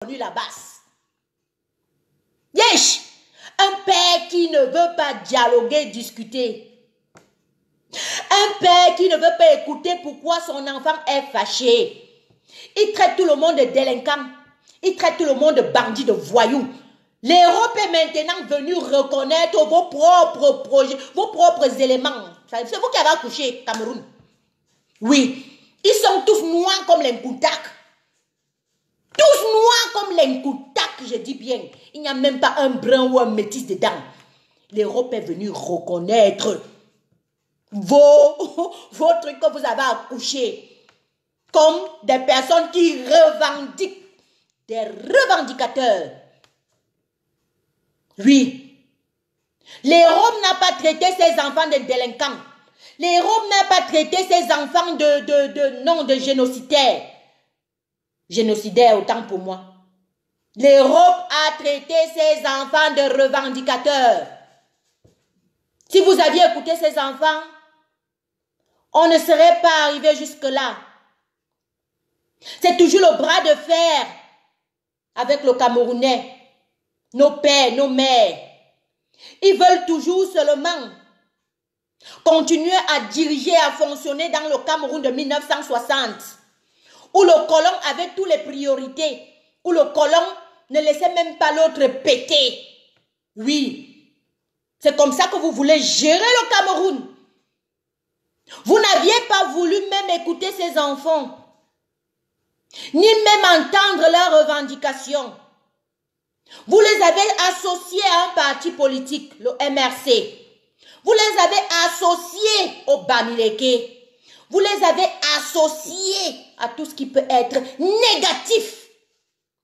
la basse. Yesh! Un père qui ne veut pas dialoguer, discuter. Un père qui ne veut pas écouter pourquoi son enfant est fâché. Il traite tout le monde de délinquant. Il traite tout le monde de bandit, de voyou. L'Europe est maintenant venue reconnaître vos propres projets, vos propres éléments. C'est vous qui avez accouché, Cameroun. Oui. Ils sont tous noirs comme les Nkoutak. Tous noirs comme les Nkoutak, je dis bien. Il n'y a même pas un brun ou un métis dedans. L'Europe est venue reconnaître vos trucs que vous avez accouchés comme des personnes qui revendiquent, des revendicateurs. Oui. L'Europe n'a pas traité ses enfants de délinquants. L'Europe n'a pas traité ses enfants de génocidaires. Génocidaires, autant pour moi. L'Europe a traité ses enfants de revendicateurs. Si vous aviez écouté ces enfants, on ne serait pas arrivé jusque-là. C'est toujours le bras de fer avec le Camerounais. Nos pères, nos mères. Ils veulent toujours seulement continuer à diriger, à fonctionner dans le Cameroun de 1960, où le colon avait toutes les priorités, où le colon ne laissait même pas l'autre péter. Oui, c'est comme ça que vous voulez gérer le Cameroun. Vous n'aviez pas voulu même écouter ces enfants, ni même entendre leurs revendications. Vous les avez associés à un parti politique, le MRC. Vous les avez associés au Bamileke. Vous les avez associés à tout ce qui peut être négatif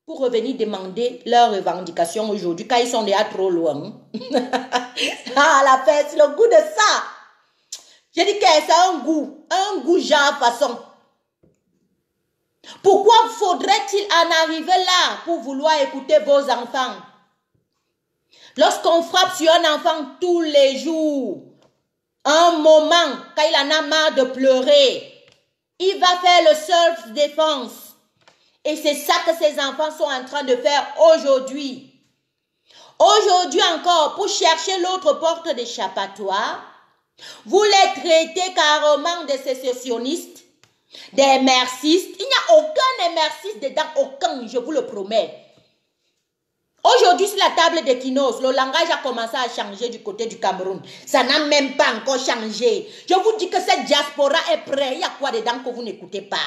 pour revenir demander leurs revendications aujourd'hui quand ils sont déjà trop loin. Ah, la fête, c'est le goût de ça. Je dis que c'est un goût genre façon. Pourquoi faudrait-il en arriver là pour vouloir écouter vos enfants? Lorsqu'on frappe sur un enfant tous les jours, un moment, quand il en a marre de pleurer, il va faire le self-défense. Et c'est ça que ces enfants sont en train de faire aujourd'hui. Aujourd'hui encore, pour chercher l'autre porte d'échappatoire, vous les traitez carrément de sécessionnistes, des marxistes. Il n'y a aucun marxiste dedans, aucun, je vous le promets. Aujourd'hui, sur la table d'Equinos, le langage a commencé à changer du côté du Cameroun. Ça n'a même pas encore changé. Je vous dis que cette diaspora est prête. Il y a quoi dedans que vous n'écoutez pas?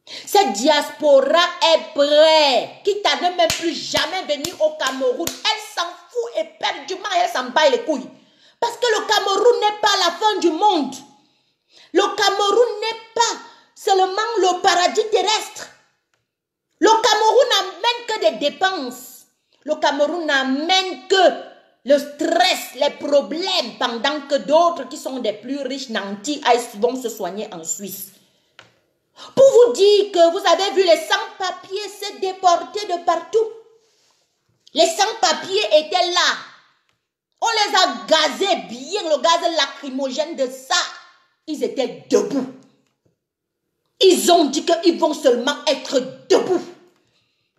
Cette diaspora est prête. Quitte à ne même plus jamais venir au Cameroun. Elle s'en fout éperdument, elle s'en bat les couilles. Parce que le Cameroun n'est pas la fin du monde. Le Cameroun n'est pas seulement le paradis terrestre. Le Cameroun n'amène que des dépenses. Le Cameroun n'amène que le stress, les problèmes, pendant que d'autres qui sont des plus riches nantis vont se soigner en Suisse. Pour vous dire que vous avez vu les sans-papiers se déporter de partout. Les sans-papiers étaient là. On les a gazés bien, le gaz lacrymogène de ça. Ils étaient debout. Ils ont dit qu'ils vont seulement être debout.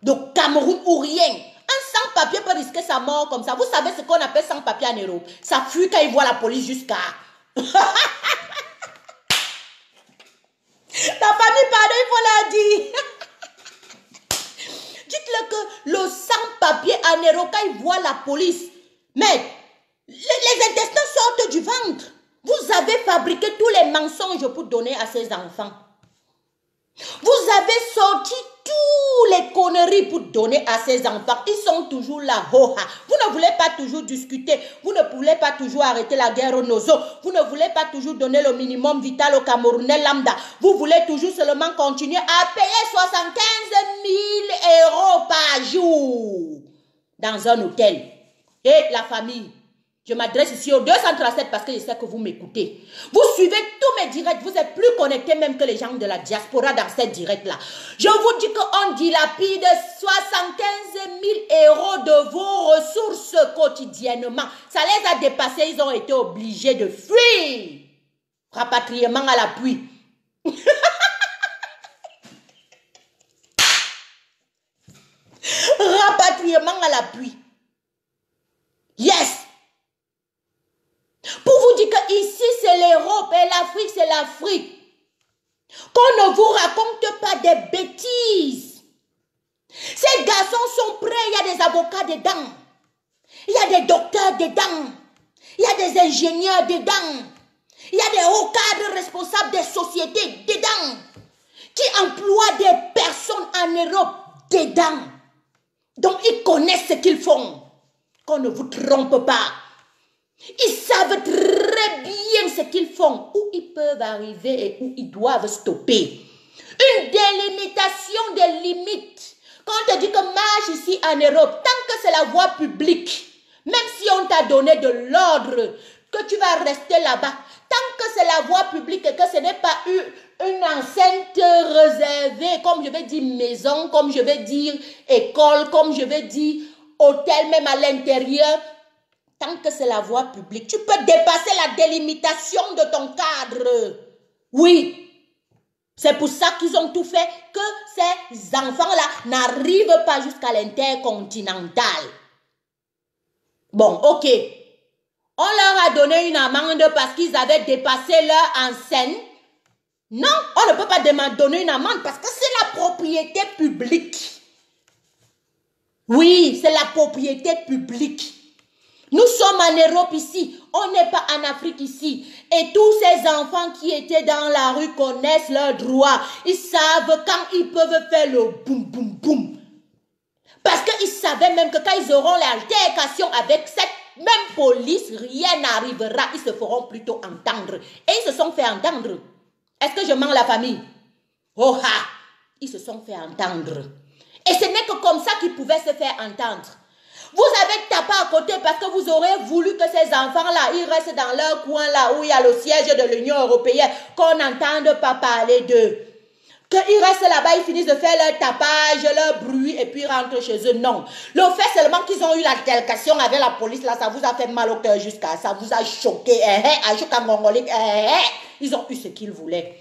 De Cameroun ou rien. Un sans-papier peut risquer sa mort comme ça. Vous savez ce qu'on appelle sans-papier en Europe? Ça fuit quand il voit la police jusqu'à... La famille, pardon, il faut la dire. Dites-le que le sans-papier en Europe, quand il voit la police, mais les intestins sortent du ventre. Vous avez fabriqué tous les mensonges pour donner à ces enfants. Vous avez sorti tous les conneries pour donner à ces enfants. Ils sont toujours là. Vous ne voulez pas toujours discuter. Vous ne voulez pas toujours arrêter la guerre au Nozo. Vous ne voulez pas toujours donner le minimum vital au Camerounais lambda. Vous voulez toujours seulement continuer à payer 75 000 € par jour dans un hôtel. Et la famille. Je m'adresse ici au 237 parce que je sais que vous m'écoutez. Vous suivez tous mes directs. Vous êtes plus connectés même que les gens de la diaspora dans cette direct-là. Je vous dis qu'on dilapide 75 000 € de vos ressources quotidiennement. Ça les a dépassés. Ils ont été obligés de fuir. Rapatriement à l'appui. à l'appui. Yes. Pour vous dire que ici c'est l'Europe et l'Afrique c'est l'Afrique. Qu'on ne vous raconte pas des bêtises. Ces garçons sont prêts, il y a des avocats dedans. Il y a des docteurs dedans. Il y a des ingénieurs dedans. Il y a des hauts cadres responsables des sociétés dedans. Qui emploient des personnes en Europe dedans. Donc ils connaissent ce qu'ils font. Qu'on ne vous trompe pas. Ils savent très bien ce qu'ils font, où ils peuvent arriver et où ils doivent stopper. Une délimitation des limites. Quand on te dit que marche ici en Europe, tant que c'est la voie publique, même si on t'a donné de l'ordre, que tu vas rester là-bas, tant que c'est la voie publique et que ce n'est pas une enceinte réservée, comme je vais dire maison, comme je vais dire école, comme je vais dire hôtel, même à l'intérieur, tant que c'est la voie publique, tu peux dépasser la délimitation de ton cadre. Oui. C'est pour ça qu'ils ont tout fait que ces enfants-là n'arrivent pas jusqu'à l'intercontinental. Bon, ok. On leur a donné une amende parce qu'ils avaient dépassé leur enseigne. Non, on ne peut pas donner une amende parce que c'est la propriété publique. Oui, c'est la propriété publique. Nous sommes en Europe ici, on n'est pas en Afrique ici. Et tous ces enfants qui étaient dans la rue connaissent leurs droits. Ils savent quand ils peuvent faire le boum boum boum. Parce qu'ils savaient même que quand ils auront l'altercation avec cette même police, rien n'arrivera. Ils se feront plutôt entendre. Et ils se sont fait entendre. Est-ce que je mens la famille? Oh ha! Ils se sont fait entendre. Et ce n'est que comme ça qu'ils pouvaient se faire entendre. Vous avez tapé à côté parce que vous aurez voulu que ces enfants-là, ils restent dans leur coin là où il y a le siège de l'Union européenne, qu'on n'entende pas parler d'eux. Qu'ils restent là-bas, ils finissent de faire leur tapage, leur bruit et puis rentrent chez eux. Non. Le fait seulement qu'ils ont eu l'altercation avec la police là, ça vous a fait mal au cœur jusqu'à ça, vous a choqué. Ils ont eu ce qu'ils voulaient.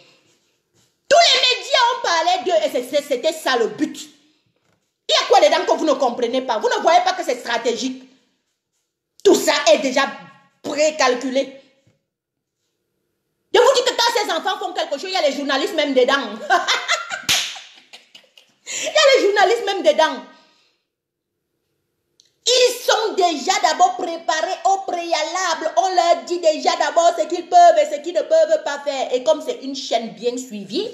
Tous les médias ont parlé d'eux et c'était ça le but. Il y a quoi dedans que vous ne comprenez pas? Vous ne voyez pas que c'est stratégique? Tout ça est déjà précalculé. Je vous dis que quand ces enfants font quelque chose, il y a les journalistes même dedans. Il y a les journalistes même dedans. Ils sont déjà d'abord préparés au préalable. On leur dit déjà d'abord ce qu'ils peuvent et ce qu'ils ne peuvent pas faire. Et comme c'est une chaîne bien suivie,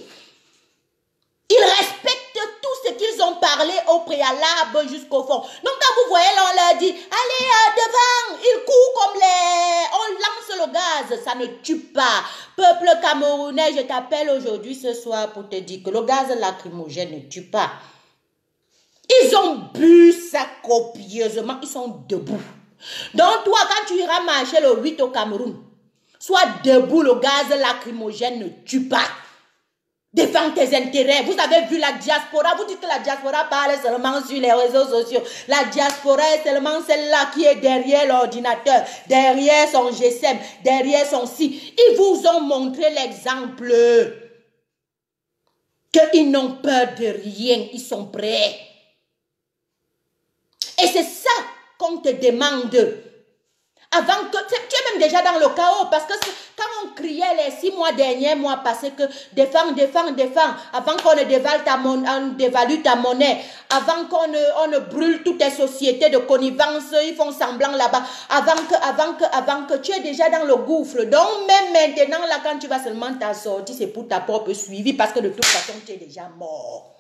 ils respectent tout ce qu'ils ont parlé au préalable jusqu'au fond. Donc quand vous voyez là, on leur dit, allez devant, ils courent comme les... On lance le gaz, ça ne tue pas. Peuple camerounais, je t'appelle aujourd'hui ce soir pour te dire que le gaz lacrymogène ne tue pas. Ils ont bu ça copieusement, ils sont debout. Donc toi, quand tu iras marcher le 8 au Cameroun, sois debout, le gaz lacrymogène ne tue pas. Défends tes intérêts. Vous avez vu la diaspora. Vous dites que la diaspora parle seulement sur les réseaux sociaux. La diaspora est seulement celle-là qui est derrière l'ordinateur, derrière son GSM, derrière son site. Ils vous ont montré l'exemple qu'ils n'ont peur de rien. Ils sont prêts. Et c'est ça qu'on te demande. Avant que, tu es même déjà dans le chaos parce que quand on criait les 6 mois derniers, mois passés que défends, défends, défends, avant qu'on ne dévalue ta monnaie, avant qu'on ne brûle toutes tes sociétés de connivence, ils font semblant là-bas, avant que tu es déjà dans le gouffre. Donc même maintenant là, quand tu vas seulement t'en sortir, c'est pour ta propre suivi parce que de toute façon, tu es déjà mort.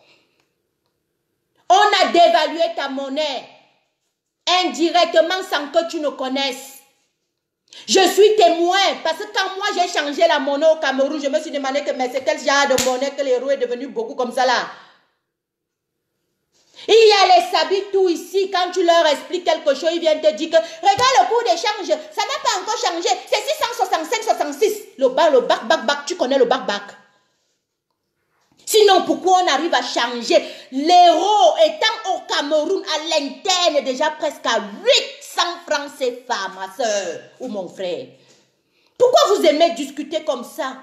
On a dévalué ta monnaie indirectement sans que tu ne connaisses. Je suis témoin parce que quand moi j'ai changé la monnaie au Cameroun, je me suis demandé que mais c'est quel genre de monnaie que l'euro est devenu beaucoup comme ça là. Il y a les sabitou ici, quand tu leur expliques quelque chose, ils viennent te dire que regarde le cours d'échange, ça n'a pas encore changé, c'est 665,66. Le bac, tu connais le bac. Sinon, pourquoi on arrive à changer? L'euro étant au Cameroun à l'interne déjà presque à 800 francs CFA, ma soeur ou mon frère. Pourquoi vous aimez discuter comme ça?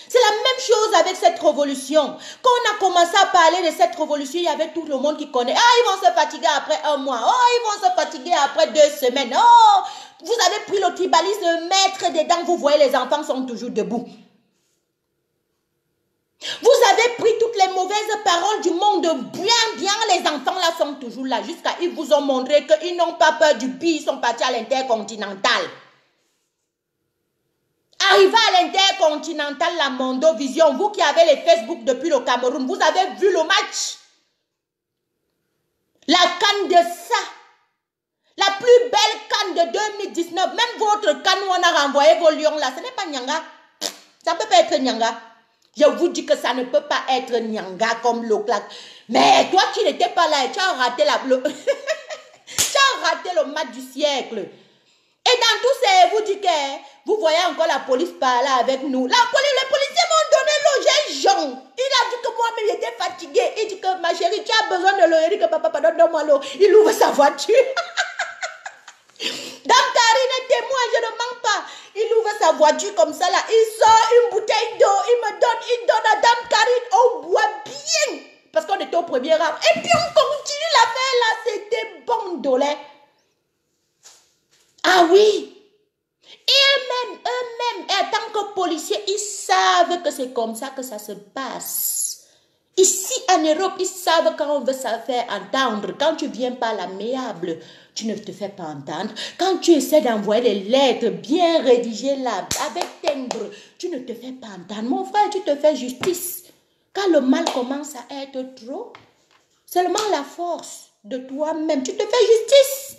C'est la même chose avec cette révolution. Quand on a commencé à parler de cette révolution, il y avait tout le monde qui connaît. Ah, ils vont se fatiguer après un mois. Oh, ils vont se fatiguer après 2 semaines. Oh, vous avez pris le tribalisme, maître dedans. Vous voyez, les enfants sont toujours debout. Vous avez pris toutes les mauvaises paroles du monde. Bien, les enfants là sont toujours là. Jusqu'à ils vous ont montré qu'ils n'ont pas peur du pire. Ils sont partis à l'intercontinental. Arrivé à l'intercontinental, la Mondovision, vous qui avez les Facebook depuis le Cameroun, vous avez vu le match. La CAN de ça. La plus belle CAN de 2019. Même votre CAN où on a renvoyé vos lions là, ce n'est pas Nyanga. Ça ne peut pas être Nyanga. Je vous dis que ça ne peut pas être Nyanga comme le claque. Mais toi qui n'étais pas là, tu as raté tu as raté le match du siècle. Et dans tout ça, vous dites que vous voyez encore la police parler avec nous. Les policiers m'ont donné l'eau, j'ai jaune. Il a dit que moi-même j'étais fatigué. Il dit que ma chérie, tu as besoin de l'eau. Il dit que papa, donne-moi l'eau. Il ouvre sa voiture. Dame Karine est témoin, je ne mens pas. Il ouvre sa voiture comme ça là. Il sort une bouteille d'eau. Il donne à Dame Karine. On boit bien. Parce qu'on était au premier rang. Et puis on continue l'affaire là. C'était bon dolé. Ah oui. Et eux-mêmes, en tant que policiers, ils savent que c'est comme ça que ça se passe. Ici en Europe, ils savent quand on veut se faire entendre. Quand tu viens par l'amiable, tu ne te fais pas entendre. Quand tu essaies d'envoyer des lettres bien rédigées là, avec timbre, tu ne te fais pas entendre. Mon frère, tu te fais justice. Quand le mal commence à être trop, seulement la force de toi-même, tu te fais justice.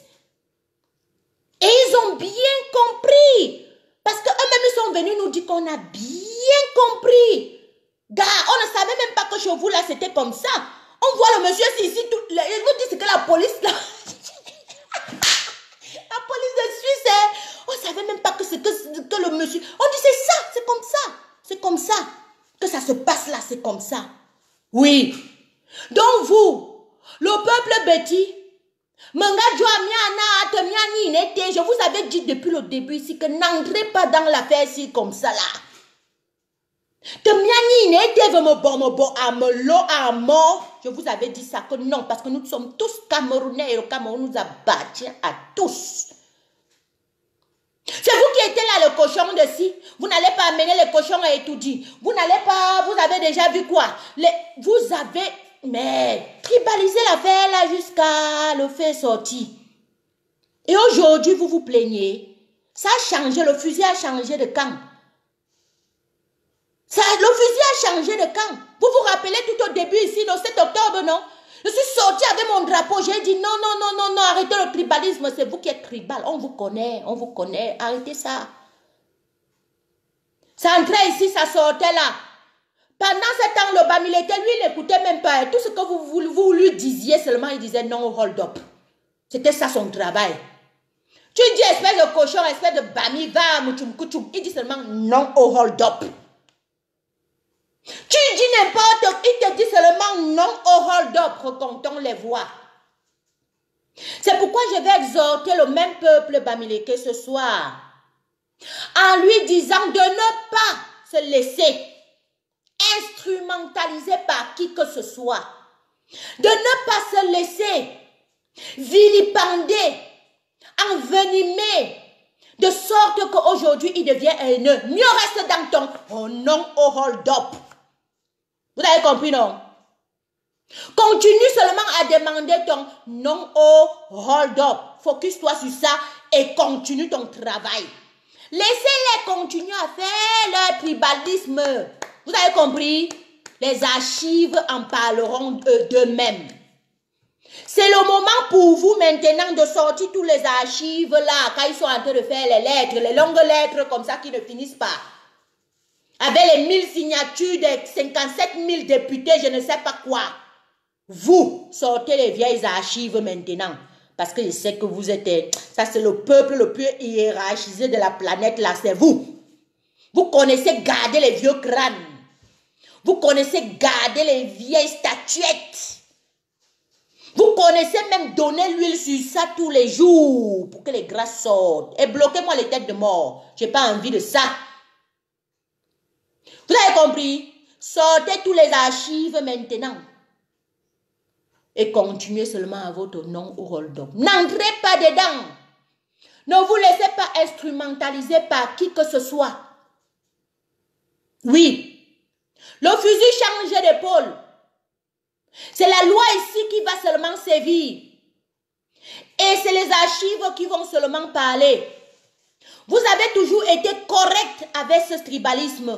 Et ils ont bien compris. Parce qu'eux-mêmes, ils sont venus nous dire qu'on a bien compris. Gars, on ne savait même pas que chez vous, là, c'était comme ça. On voit le monsieur ici, ils vous disent que la police, là... la police de Suisse, on ne savait même pas que c'est que le monsieur... On dit, c'est ça, c'est comme ça. C'est comme ça que ça se passe là, c'est comme ça. Oui. Donc vous, le peuple bêtis, je vous avais dit depuis le début ici que n'entrez pas dans l'affaire ici comme ça là. Je vous avais dit ça que non, parce que nous sommes tous Camerounais et le Cameroun nous appartient à tous. C'est vous qui étiez là, le cochon de ci. Vous n'allez pas amener les cochons à étudier. Vous n'allez pas, vous avez déjà vu quoi? Vous avez, mais, tribalisé l'affaire là jusqu'à le faire sortir. Et aujourd'hui, vous vous plaignez. Ça a changé, le fusil a changé de camp. Le fusil a changé de camp. Vous vous rappelez tout au début ici, le 7 octobre, non? Je suis sortie avec mon drapeau, j'ai dit non, arrêtez le tribalisme, c'est vous qui êtes tribal. On vous connaît, arrêtez ça. Ça entrait ici, ça sortait là. Pendant ce temps, le Bamileke, lui, il n'écoutait même pas. Tout ce que vous lui disiez seulement, il disait non, hold up. C'était ça son travail. Tu dis espèce de cochon, espèce de Bami, va, mouchoum, il dit seulement non au hold up. Tu dis n'importe, il te dit seulement non au hold-up, recomptons les voix. C'est pourquoi je vais exhorter le même peuple Bamileke ce soir, en lui disant de ne pas se laisser instrumentaliser par qui que ce soit, de ne pas se laisser vilipender, envenimer, de sorte qu'aujourd'hui il devient haineux. Mieux reste dans ton oh non au hold-up. Vous avez compris, non? Continue seulement à demander ton non au hold-up. Focus-toi sur ça et continue ton travail. Laissez-les continuer à faire leur tribalisme. Vous avez compris? Les archives en parleront d'eux-mêmes. C'est le moment pour vous maintenant de sortir tous les archives là, quand ils sont en train de faire les lettres, les longues lettres comme ça qui ne finissent pas. Avec les 1000 signatures des 57 000 députés, je ne sais pas quoi. Vous sortez les vieilles archives maintenant. Parce que je sais que vous êtes... Ça, c'est le peuple le plus hiérarchisé de la planète, là, c'est vous. Vous connaissez garder les vieux crânes. Vous connaissez garder les vieilles statuettes. Vous connaissez même donner l'huile sur ça tous les jours pour que les grâces sortent. Et bloquez-moi les têtes de mort. Je n'ai pas envie de ça. Vous avez compris? Sortez tous les archives maintenant. Et continuez seulement à votre nom au hold-up. N'entrez pas dedans. Ne vous laissez pas instrumentaliser par qui que ce soit. Oui. Le fusil change d'épaule. C'est la loi ici qui va seulement sévir. Et c'est les archives qui vont seulement parler. Vous avez toujours été correct avec ce tribalisme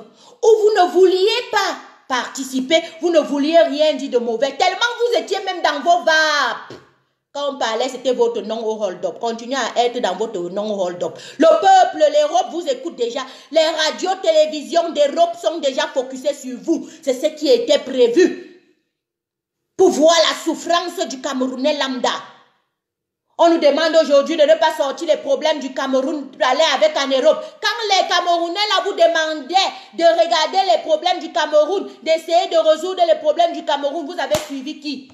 où vous ne vouliez pas participer, vous ne vouliez rien dire de mauvais, tellement vous étiez même dans vos vapes. Quand on parlait, c'était votre nom au hold-up. Continuez à être dans votre nom au hold-up. Le peuple, l'Europe vous écoute déjà. Les radios, télévisions d'Europe sont déjà focusées sur vous. C'est ce qui était prévu pour voir la souffrance du Camerounais lambda. On nous demande aujourd'hui de ne pas sortir les problèmes du Cameroun pour aller avec en Europe. Quand les Camerounais là vous demandaient de regarder les problèmes du Cameroun, d'essayer de résoudre les problèmes du Cameroun, vous avez suivi qui?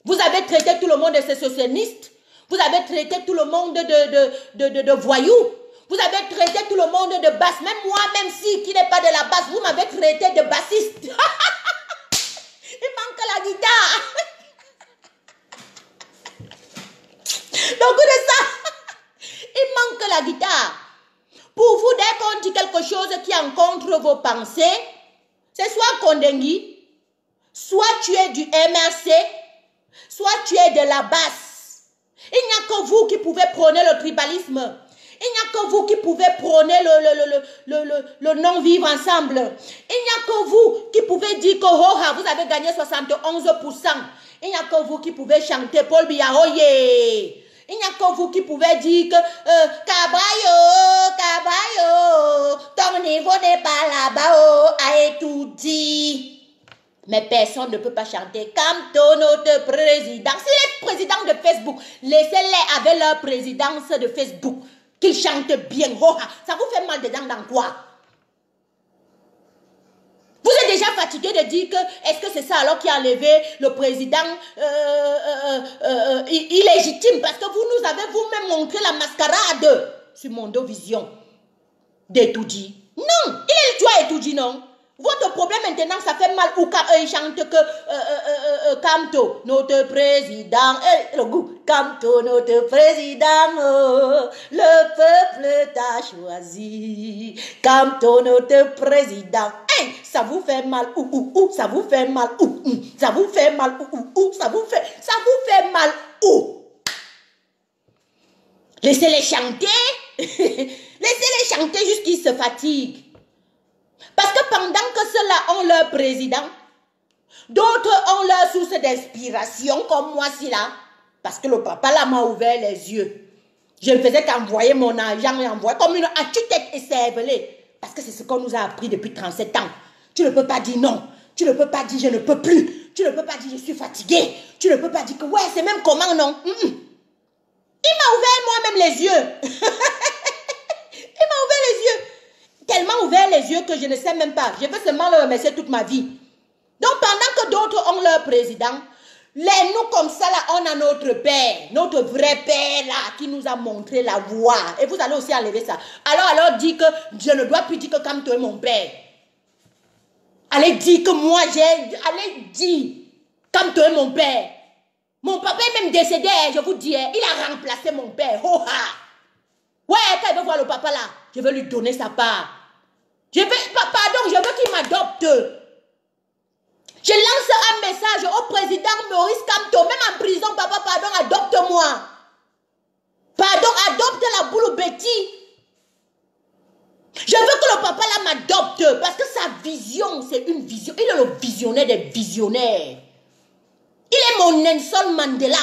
Vous avez traité tout le monde de sécessionniste. Vous avez traité tout le monde de voyous. Vous avez traité tout le monde de basse. Même moi, même si qui n'est pas de la basse, vous m'avez traité de bassiste. Il manque la guitare. Donc de ça, il manque la guitare. Pour vous, dès qu'on dit quelque chose qui rencontre vos pensées, c'est soit Kondengui, soit tu es du MRC, soit tu es de la basse. Il n'y a que vous qui pouvez prôner le tribalisme. Il n'y a que vous qui pouvez prôner le non-vivre ensemble. Il n'y a que vous qui pouvez dire que oh, vous avez gagné 71%. Il n'y a que vous qui pouvez chanter Paul Biya, oh yeah. Il n'y a que vous qui pouvez dire que Cabayo, ton niveau n'est pas là-bas, oh, a tout dit. Mais personne ne peut pas chanter comme ton autre président. Si les présidents de Facebook, laissez-les avec leur présidence de Facebook, qu'ils chantent bien. Oh, ça vous fait mal dedans dans quoi? Vous êtes déjà fatigué de dire que est-ce que c'est ça alors qui a enlevé le président illégitime parce que vous nous avez vous-même montré la mascarade sur Mondovision d'Etoudi. Non, il est toi Etoudi, non? Votre problème maintenant, ça fait mal ou il chante que Kamto, notre président, le goût, Kamto, notre président, oh, le peuple t'a choisi, Kamto, notre président. Hey, ça vous fait mal, ça vous fait mal, ça vous fait mal, ça vous fait mal, Laissez-les chanter, laissez-les chanter jusqu'ils se fatiguent. Parce que pendant que ceux-là ont leur président, d'autres ont leur source d'inspiration, comme moi, si là. Parce que le papa là m'a ouvert les yeux. Je ne faisais qu'envoyer mon argent et envoyer comme une tête écervelée. Parce que c'est ce qu'on nous a appris depuis 37 ans. Tu ne peux pas dire non. Tu ne peux pas dire je ne peux plus. Tu ne peux pas dire je suis fatigué. Tu ne peux pas dire que ouais, c'est même comment non. Il m'a ouvert moi-même les yeux. Il m'a ouvert les yeux. Tellement ouvert les yeux que je ne sais même pas. Je veux seulement le remercier toute ma vie. Donc pendant que d'autres ont leur président, nous comme ça là, on a notre père, notre vrai père là, qui nous a montré la voie. Et vous allez aussi enlever ça. Alors dis que je ne dois plus dire que comme toi est mon père. Allez dire que moi allez dire comme toi est mon père. Mon papa est même décédé, je vous dis, il a remplacé mon père. Oh, ah. Ouais, quand il veut voir le papa là, je vais lui donner sa part. Pardon, je veux qu'il m'adopte. Je lance un message au président Maurice Kamto, même en prison, papa, pardon, adopte-moi. Pardon, adopte la boule Betty. Je veux que le papa là m'adopte, parce que sa vision, c'est une vision. Il est le visionnaire des visionnaires. Il est mon Nelson Mandela.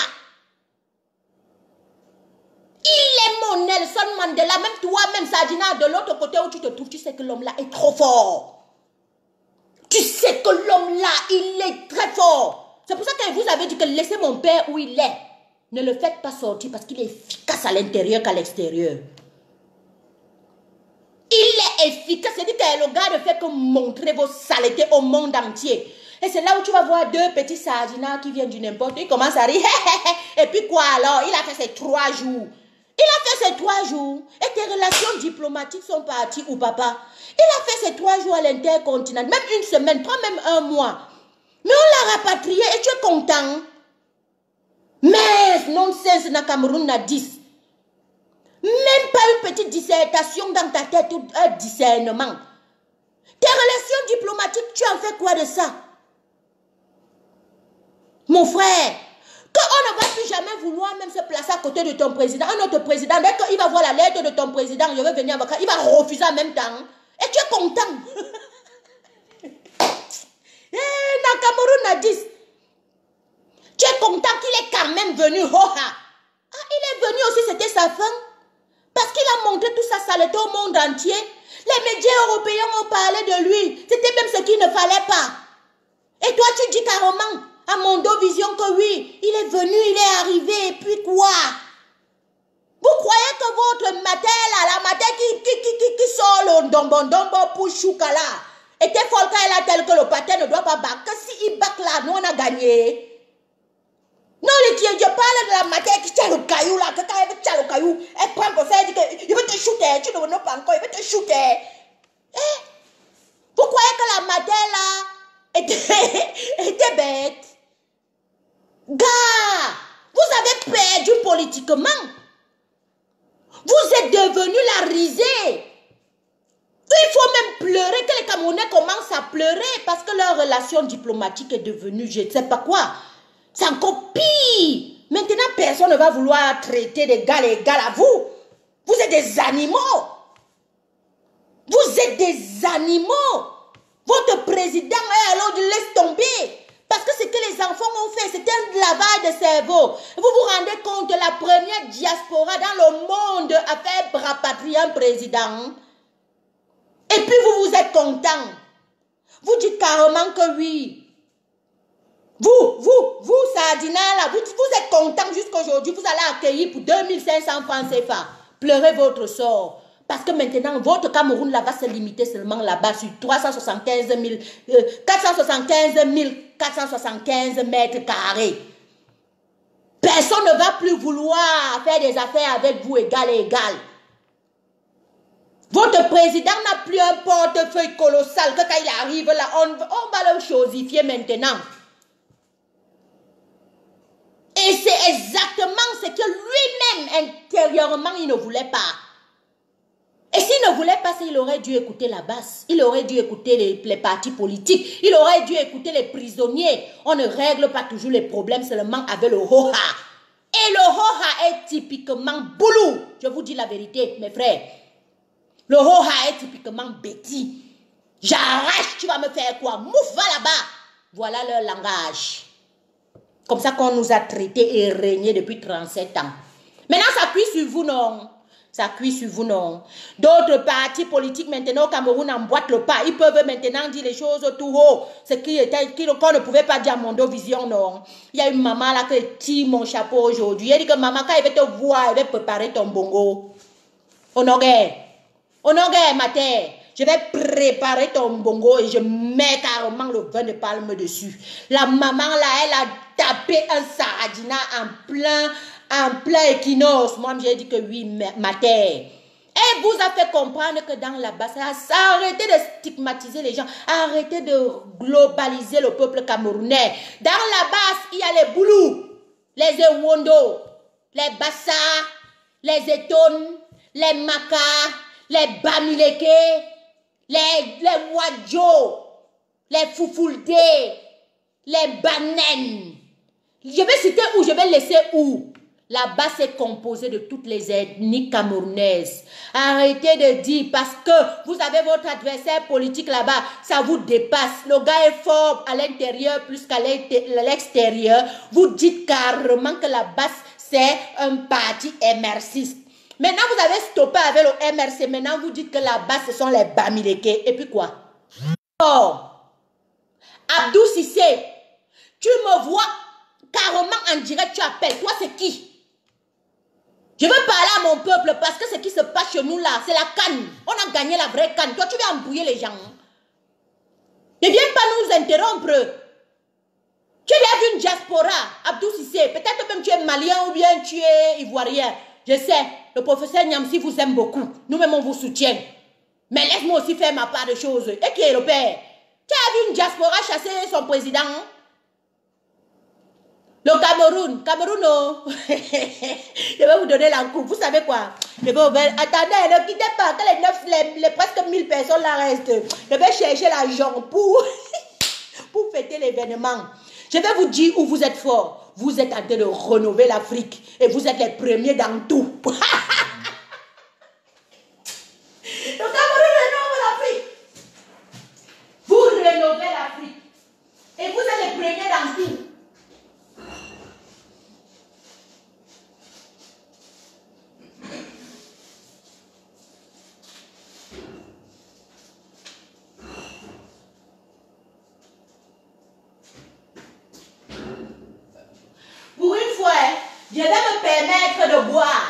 Il est mon Nelson Mandela. Même toi, même Sadina, de l'autre côté où tu te trouves, tu sais que l'homme là est trop fort. Tu sais que l'homme là, il est très fort. C'est pour ça que vous avez dit que laissez mon père où il est. Ne le faites pas sortir parce qu'il est efficace à l'intérieur qu'à l'extérieur. Il est efficace. C'est-à-dire que le gars ne fait que montrer vos saletés au monde entier. Et c'est là où tu vas voir deux petits Sadina qui viennent du n'importe où. Ils commencent à rire. Et puis quoi alors? Il a fait ses 3 jours. Il a fait ses 3 jours. Et tes relations diplomatiques sont parties où, papa? Il a fait ses 3 jours à l'intercontinental. Même une semaine, toi même un mois. Mais on l'a rapatrié et tu es content. Mais nonsense, na Cameroun na 10. Même pas une petite dissertation dans ta tête ou un discernement. Tes relations diplomatiques, tu en fais quoi de ça? Mon frère, qu'on ne va plus jamais vouloir même se placer à côté de ton président. Un autre président, dès qu'il va voir la lettre de ton président, je vais venir avec, il va refuser en même temps. Et tu es content. Dans Cameroun a 10. Tu es content qu'il est quand même venu. Ah, il est venu aussi, c'était sa fin. Parce qu'il a montré toute sa saleté au monde entier. Les médias européens ont parlé de lui. C'était même ce qu'il ne fallait pas. Et toi, tu dis carrément à Mondovision que oui, il est venu, il est arrivé, et puis quoi? Vous croyez que votre matin, là, la matin qui sort le dombo pour choukala, était folka et la telle que le patin ne doit pas battre. Que s'il bac là, nous on a gagné. Non, je parle de la matière qui tient le caillou là, que quand elle tient le caillou, elle prend comme ça, elle dit que il veut te shooter, tu ne veux pas encore, il veut te shooter. Eh? Vous croyez que la matière là était bête? Gars, vous avez perdu politiquement. Vous êtes devenu la risée. Il faut même pleurer, que les Camerounais commencent à pleurer parce que leur relation diplomatique est devenue je ne sais pas quoi. C'est encore pire. Maintenant, personne ne va vouloir traiter d'égal égal à vous. Vous êtes des animaux. Vous êtes des animaux. Votre président, alors, laisse tomber. Parce que ce que les enfants ont fait, c'était un lavage de cerveau. Vous vous rendez compte de la première diaspora dans le monde à faire rapatrier un président. Et puis vous êtes content. Vous dites carrément que oui. Vous, Sardina, là, vous êtes content jusqu'à aujourd'hui. Vous allez accueillir pour 2500 francs CFA. Pleurez votre sort. Parce que maintenant, votre Cameroun là va se limiter seulement là-bas sur 475 mètres carrés. Personne ne va plus vouloir faire des affaires avec vous égal et égal. Votre président n'a plus un portefeuille colossal que quand il arrive là, on va le chosifier maintenant. Et c'est exactement ce que lui-même, intérieurement, il ne voulait pas. Et s'il ne voulait pas ça, il aurait dû écouter la base. Il aurait dû écouter les partis politiques. Il aurait dû écouter les prisonniers. On ne règle pas toujours les problèmes seulement avec le hoha. Et le hoha est typiquement boulou. Je vous dis la vérité, mes frères. Le hoha est typiquement bêtis. J'arrache, tu vas me faire quoi? Mouf, va là-bas. Voilà leur langage. Comme ça qu'on nous a traités et régnés depuis 37 ans. Maintenant, ça cuit sur vous, non? Ça cuit sur vous, non? D'autres partis politiques maintenant au Cameroun emboîtent le pas. Ils peuvent maintenant dire les choses tout haut. Ce qu'on ne pouvait pas dire à Mondovision, non? Il y a une maman là qui tire mon chapeau aujourd'hui. Elle dit que maman, quand elle va te voir, elle va préparer ton bongo. Honoré, ma terre. Je vais préparer ton bongo et je mets carrément le vin de palme dessus. La maman là, elle a tapé un Sardina en plein équinoxe. Moi, j'ai dit que oui, ma terre. Elle vous a fait comprendre que dans la basse, arrêtez de stigmatiser les gens. Arrêtez de globaliser le peuple camerounais. Dans la basse, il y a les boulous, les Ewondo, les Bassa, les Etones, les Maka, les Bamileke, les Wadjo, les Foufoulde, les Banen. Je vais citer où, je vais laisser où. Là-bas, c'est composé de toutes les ethnies camerounaises. Arrêtez de dire, parce que vous avez votre adversaire politique là-bas, ça vous dépasse. Le gars est fort à l'intérieur plus qu'à l'extérieur. Vous dites carrément que la basse, c'est un parti émergiste. Maintenant, vous avez stoppé avec le MRC. Maintenant, vous dites que là-bas, ce sont les Bamileke. Et puis quoi? Oh, Abdou Cissé, tu me vois carrément en direct, tu appelles. Toi, c'est qui? Je veux parler à mon peuple parce que ce qui se passe chez nous là, c'est la canne. On a gagné la vraie canne. Toi, tu veux embrouiller les gens. Ne viens pas nous interrompre. Tu lèves une diaspora, Abdou Cissé. Peut-être même tu es malien ou bien tu es ivoirien. je sais, le professeur Niamsi vous aime beaucoup. Nous-mêmes, on vous soutient. Mais laisse-moi aussi faire ma part de choses. Et qui est le père? Tu as vu une diaspora chasser son président? Hein? Le Cameroun. Cameroun, non. Je vais vous donner la coupe. Vous savez quoi? Je vais ouvrir. Attendez, ne quittez pas. Que les presque 1000 personnes là restent. Je vais chercher l'argent pour fêter l'événement. Je vais vous dire où vous êtes fort. Vous êtes en train de rénover l'Afrique. Et vous êtes les premiers dans tout. Le Cameroun rénove l'Afrique. Vous rénovez l'Afrique. Et vous êtes les premiers dans tout. Pour une fois, je vais me permettre de boire.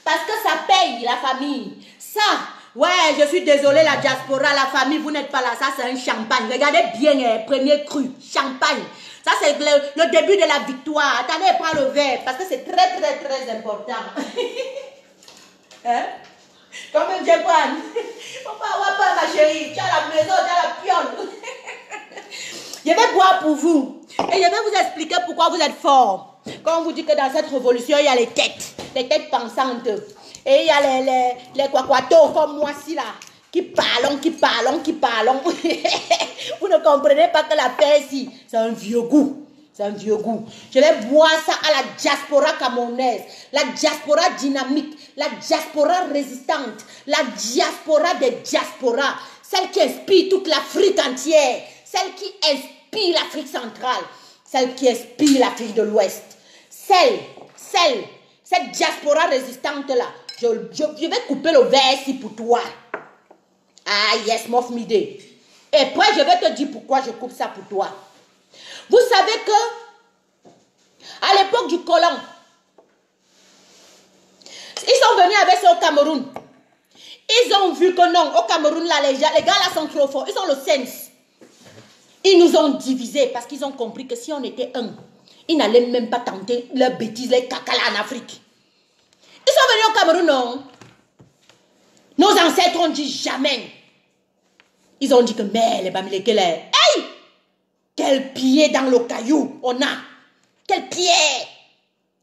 Parce que ça paye la famille. Ça, ouais, je suis désolée, la diaspora, la famille, vous n'êtes pas là. Ça, c'est un champagne. Regardez bien, premier cru, champagne. Ça, c'est le début de la victoire. Attendez, prends le verre. Parce que c'est très, très, très important. Hein? Comme un Japan. On peut avoir peur, ma chérie. Tu as la maison, tu as la pionne. Je vais boire pour vous. Et je vais vous expliquer pourquoi vous êtes fort. Quand on vous dit que dans cette révolution, il y a les têtes pensantes. Et il y a les quaquatos comme moi, ci là, qui parlent. Vous ne comprenez pas que la paix ici, c'est un vieux goût. C'est un vieux goût. Je vais boire ça à la diaspora camerounaise, la diaspora dynamique, la diaspora résistante, la diaspora des diasporas, celle qui inspire toute l'Afrique entière, celle qui inspire l'Afrique centrale, celle qui inspire l'Afrique de l'Ouest. Cette diaspora résistante-là, je vais couper le verre ici pour toi. Ah yes, Mof Midé. Et après, je vais te dire pourquoi je coupe ça pour toi. Vous savez que, à l'époque du colon, ils sont venus avec ça au Cameroun. Ils ont vu que non, au Cameroun, là, les gars là sont trop forts. Ils ont le sens. Ils nous ont divisés parce qu'ils ont compris que si on était un, ils n'allaient même pas tenter leurs bêtises, les caca là en Afrique. Ils sont venus au Cameroun, non? Nos ancêtres ont dit jamais. Ils ont dit que, mais les Bamileke, hey! Quel pied dans le caillou on a. Quel pied.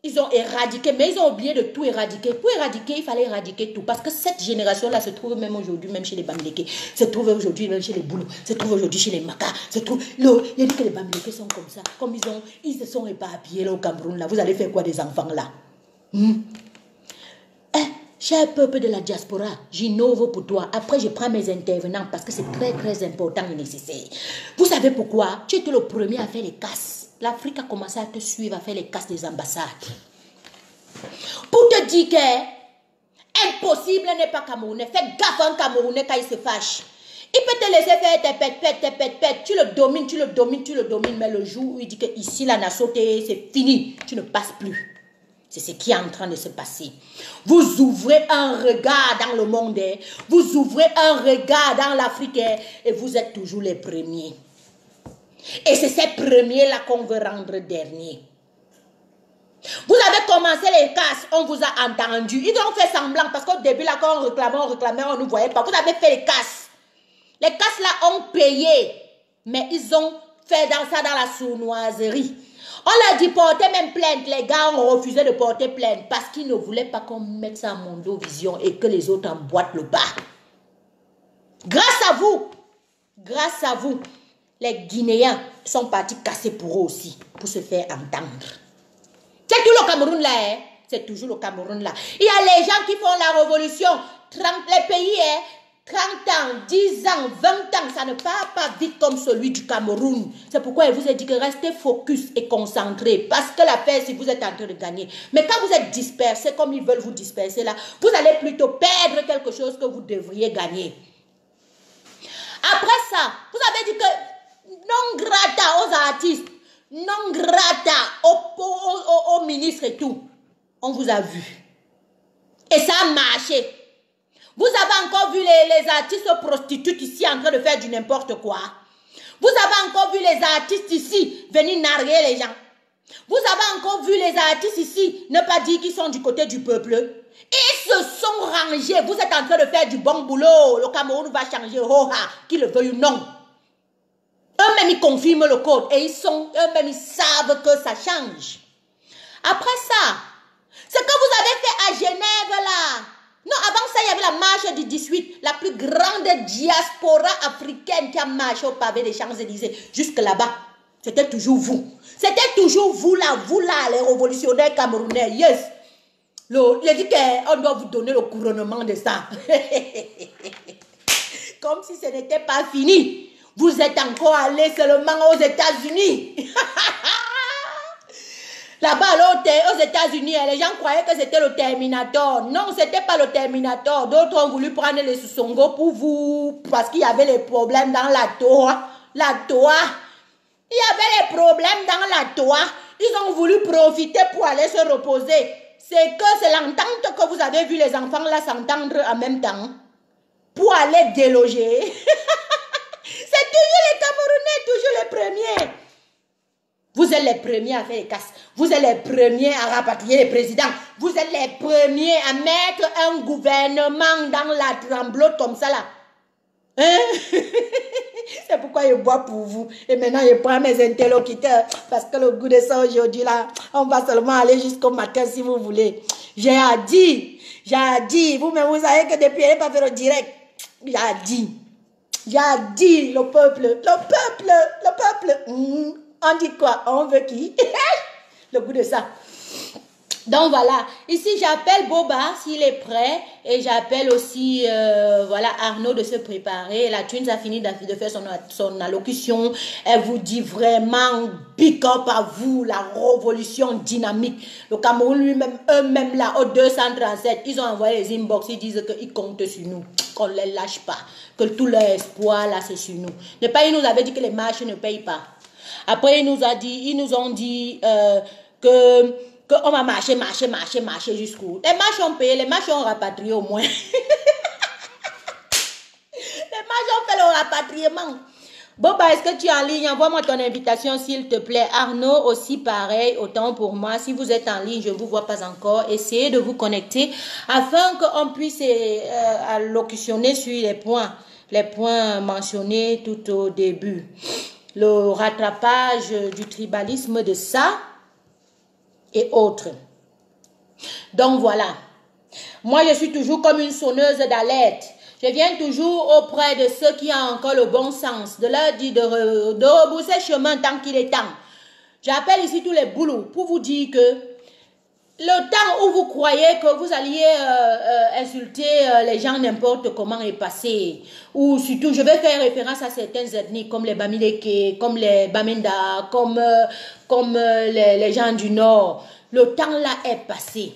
Ils ont éradiqué, mais ils ont oublié de tout éradiquer. Pour éradiquer, il fallait éradiquer tout. Parce que cette génération-là se trouve même aujourd'hui, même chez les Bamileke. Se trouve aujourd'hui même chez les Boulous. Se trouve aujourd'hui chez les Makas. Il y a dit que les Bamileke sont comme ça. Comme ils se sont éparpillés là au Cameroun. Là. Vous allez faire quoi des enfants là? Cher peuple de la diaspora, j'innove pour toi. Après, je prends mes intervenants parce que c'est très, très important et nécessaire. Vous savez pourquoi? Tu étais le premier à faire les casses. L'Afrique a commencé à te suivre, à faire les casses des ambassades. Pour te dire que impossible n'est pas Camerounais. Fais gaffe à un Camerounais quand il se fâche. Il peut te laisser faire tes pètes. Tu le domines. Mais le jour où il dit que ici, la nation, c'est fini. Tu ne passes plus. C'est ce qui est en train de se passer. Vous ouvrez un regard dans le monde. Vous ouvrez un regard dans l'Afrique. Et vous êtes toujours les premiers. Et c'est ces premiers-là qu'on veut rendre derniers. Vous avez commencé les casses. On vous a entendu. Ils ont fait semblant. Parce qu'au début, là, quand on réclamait, on ne nous voyait pas. Vous avez fait les casses. Les casses-là ont payé. Mais ils ont fait ça dans la sournoiserie. On leur dit porter même plainte. Les gars ont refusé de porter plainte parce qu'ils ne voulaient pas qu'on mette ça à Mondovision et que les autres emboîtent le bas. Grâce à vous, les Guinéens sont partis casser pour eux aussi, pour se faire entendre. C'est tout le Cameroun là, hein? C'est toujours le Cameroun là. Il y a les gens qui font la révolution, les pays, 30 ans, 10 ans, 20 ans, ça ne part pas vite comme celui du Cameroun. C'est pourquoi il vous a dit que restez focus et concentré. Parce que l'affaire, si vous êtes en train de gagner. Mais quand vous êtes dispersé, comme ils veulent vous disperser là, vous allez plutôt perdre quelque chose que vous devriez gagner. Après ça, vous avez dit que non grata aux artistes, non grata aux ministres et tout. On vous a vu. Et ça a marché. Vous avez encore vu les artistes prostitutes ici en train de faire du n'importe quoi. Vous avez encore vu les artistes ici venir narguer les gens. Vous avez encore vu les artistes ici ne pas dire qu'ils sont du côté du peuple. Ils se sont rangés. Vous êtes en train de faire du bon boulot. Le Cameroun va changer. Oh, qu'ils le veuillent ou non. Eux-mêmes, ils confirment le code. Et eux-mêmes, ils savent que ça change. Après ça, ce que vous avez fait à Genève là. Non, avant ça, il y avait la marche du 18. La plus grande diaspora africaine qui a marché au pavé des Champs-Élysées. Jusque là-bas. C'était toujours vous. C'était toujours vous là, les révolutionnaires camerounais. Yes. Il a dit qu'on doit vous donner le couronnement de ça. Comme si ce n'était pas fini. Vous êtes encore allés seulement aux États-Unis. Là-bas, aux États-Unis, les gens croyaient que c'était le Terminator. Non, ce n'était pas le Terminator. D'autres ont voulu prendre les Sissongo pour vous, parce qu'il y avait les problèmes dans la toa. La toa. Il y avait les problèmes dans la toa. Ils ont voulu profiter pour aller se reposer. C'est l'entente que vous avez vu les enfants là s'entendre en même temps. Pour aller déloger. C'est toujours les Camerounais, toujours les premiers. Vous êtes les premiers à faire les casses. Vous êtes les premiers à rapatrier les présidents. Vous êtes les premiers à mettre un gouvernement dans la tremblote comme ça là. Hein? C'est pourquoi je bois pour vous. Et maintenant, je prends mes interlocuteurs. Parce que le goût de ça aujourd'hui là, on va seulement aller jusqu'au matin si vous voulez. J'ai dit. Vous-même, vous savez que depuis, elle n'est pas fait le direct. J'ai dit, le peuple. On dit quoi? On veut qui? Le goût de ça. Donc voilà, ici j'appelle Boba s'il est prêt et j'appelle aussi voilà Arnaud de se préparer. La Tunes a fini de faire son allocution. Elle vous dit vraiment big up à vous, la révolution dynamique. Le Cameroun lui-même, eux-mêmes là, au 237, ils ont envoyé les inbox, ils disent qu'ils comptent sur nous, qu'on ne les lâche pas, que tout leur espoir là c'est sur nous. Ne pas, ils nous avaient dit que les marches ne payent pas. Après ils nous ont dit qu'on va marcher jusqu'où. Les marches ont payé, les marches ont rapatrié au moins. Les marches ont fait le rapatriement. Boba, est-ce que tu es en ligne? Envoie-moi ton invitation s'il te plaît. Arnaud aussi pareil, autant pour moi. Si vous êtes en ligne, je ne vous vois pas encore. Essayez de vous connecter afin qu'on puisse allocutionner sur les points mentionnés tout au début. Le rattrapage du tribalisme de ça et autres. Donc voilà. Moi, je suis toujours comme une sonneuse d'alerte. Je viens toujours auprès de ceux qui ont encore le bon sens, de leur dire de rebousser chemin tant qu'il est temps. J'appelle ici tous les boulots pour vous dire que le temps où vous croyez que vous alliez insulter les gens n'importe comment est passé. Ou surtout, je vais faire référence à certaines ethnies comme les Bamileke, comme les Bamenda, comme les gens du Nord. Le temps là est passé.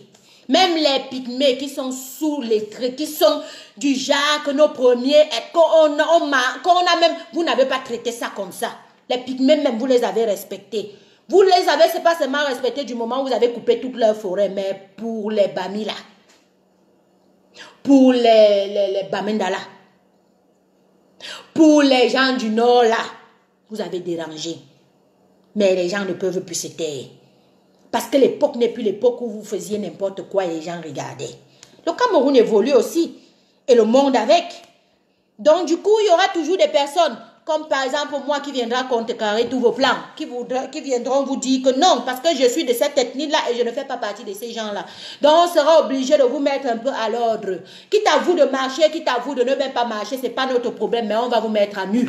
Même les pygmées qui sont sous les traits, qui sont du genre que nos premiers, qu'on a même, vous n'avez pas traité ça comme ça. Les pygmées même, vous les avez respectés. Vous les avez, c'est pas seulement respecté du moment où vous avez coupé toute leur forêt, mais pour les Bami là, pour les Bamenda là, pour les gens du Nord là, vous avez dérangé. Mais les gens ne peuvent plus se taire. Parce que l'époque n'est plus l'époque où vous faisiez n'importe quoi et les gens regardaient. Le Cameroun évolue aussi, et le monde avec. Donc du coup, il y aura toujours des personnes, comme par exemple moi qui viendra contrecarrer tous vos plans, qui viendront vous dire que non, parce que je suis de cette ethnie-là et je ne fais pas partie de ces gens-là. Donc on sera obligé de vous mettre un peu à l'ordre. Quitte à vous de marcher, quitte à vous de ne même pas marcher, ce n'est pas notre problème, mais on va vous mettre à nu.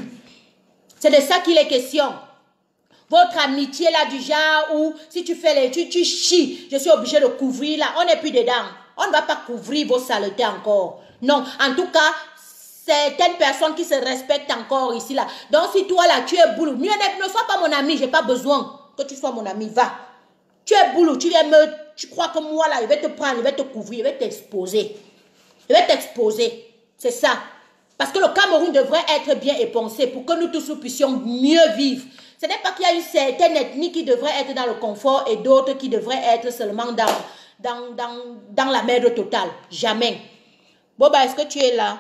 C'est de ça qu'il est question. Votre amitié là du genre où si tu fais tu chies, je suis obligé de couvrir là, on n'est plus dedans. On ne va pas couvrir vos saletés encore. Non, en tout cas, certaines personnes qui se respectent encore ici là. Donc si toi là, tu es boulot, mieux ne sois pas mon ami, j'ai pas besoin que tu sois mon ami, va. Tu es boulot, tu crois que moi là, je vais te prendre, je vais te couvrir, je vais t'exposer. Je vais t'exposer, c'est ça. Parce que le Cameroun devrait être bien éponsé pour que nous tous puissions mieux vivre. Ce n'est pas qu'il y a une certaine ethnie qui devrait être dans le confort et d'autres qui devraient être seulement dans la merde totale. Jamais. Boba, est-ce que tu es là?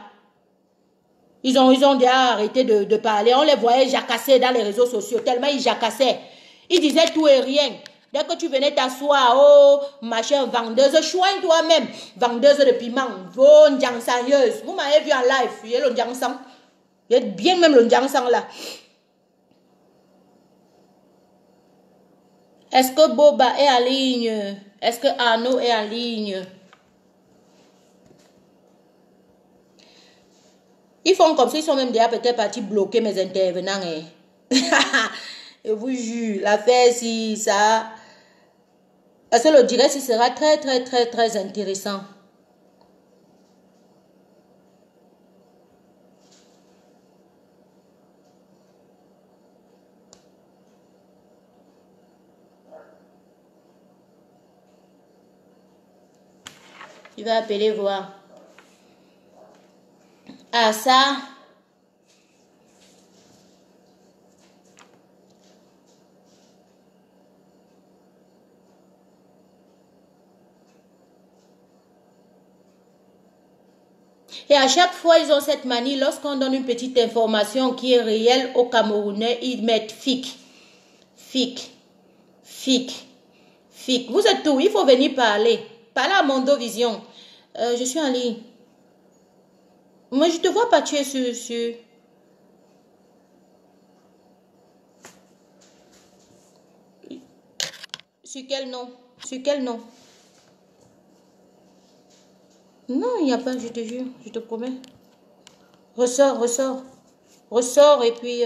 Ils ont déjà arrêté de parler. On les voyait jacasser dans les réseaux sociaux, tellement ils jacassaient. Ils disaient tout et rien. Dès que tu venais t'asseoir, oh, ma chère vendeuse, choigne toi-même. Vendeuse de piment, vous m'avez vu en live, il y a le Ndiangsang. Il y a bien même le Ndiangsang là. Est-ce que Boba est en ligne? Est-ce que Arnaud est en ligne? Ils font comme s'ils sont même déjà peut-être partis bloquer mes intervenants. Hein. Je vous jure, l'affaire si ça... Parce que le direct sera très intéressant. Tu vas appeler voir. Ah ça... Et à chaque fois, ils ont cette manie, lorsqu'on donne une petite information qui est réelle aux Camerounais, ils mettent FIC. FIC. FIC. FIC. Vous êtes où? Il faut venir parler. Parlez à Mondovision. Je suis en ligne. Moi, je te vois pas, tu es sur... Sur quel nom? Sur quel nom? Non, il n'y a pas, je te jure, je te promets. Ressors, ressors. Ressors et puis...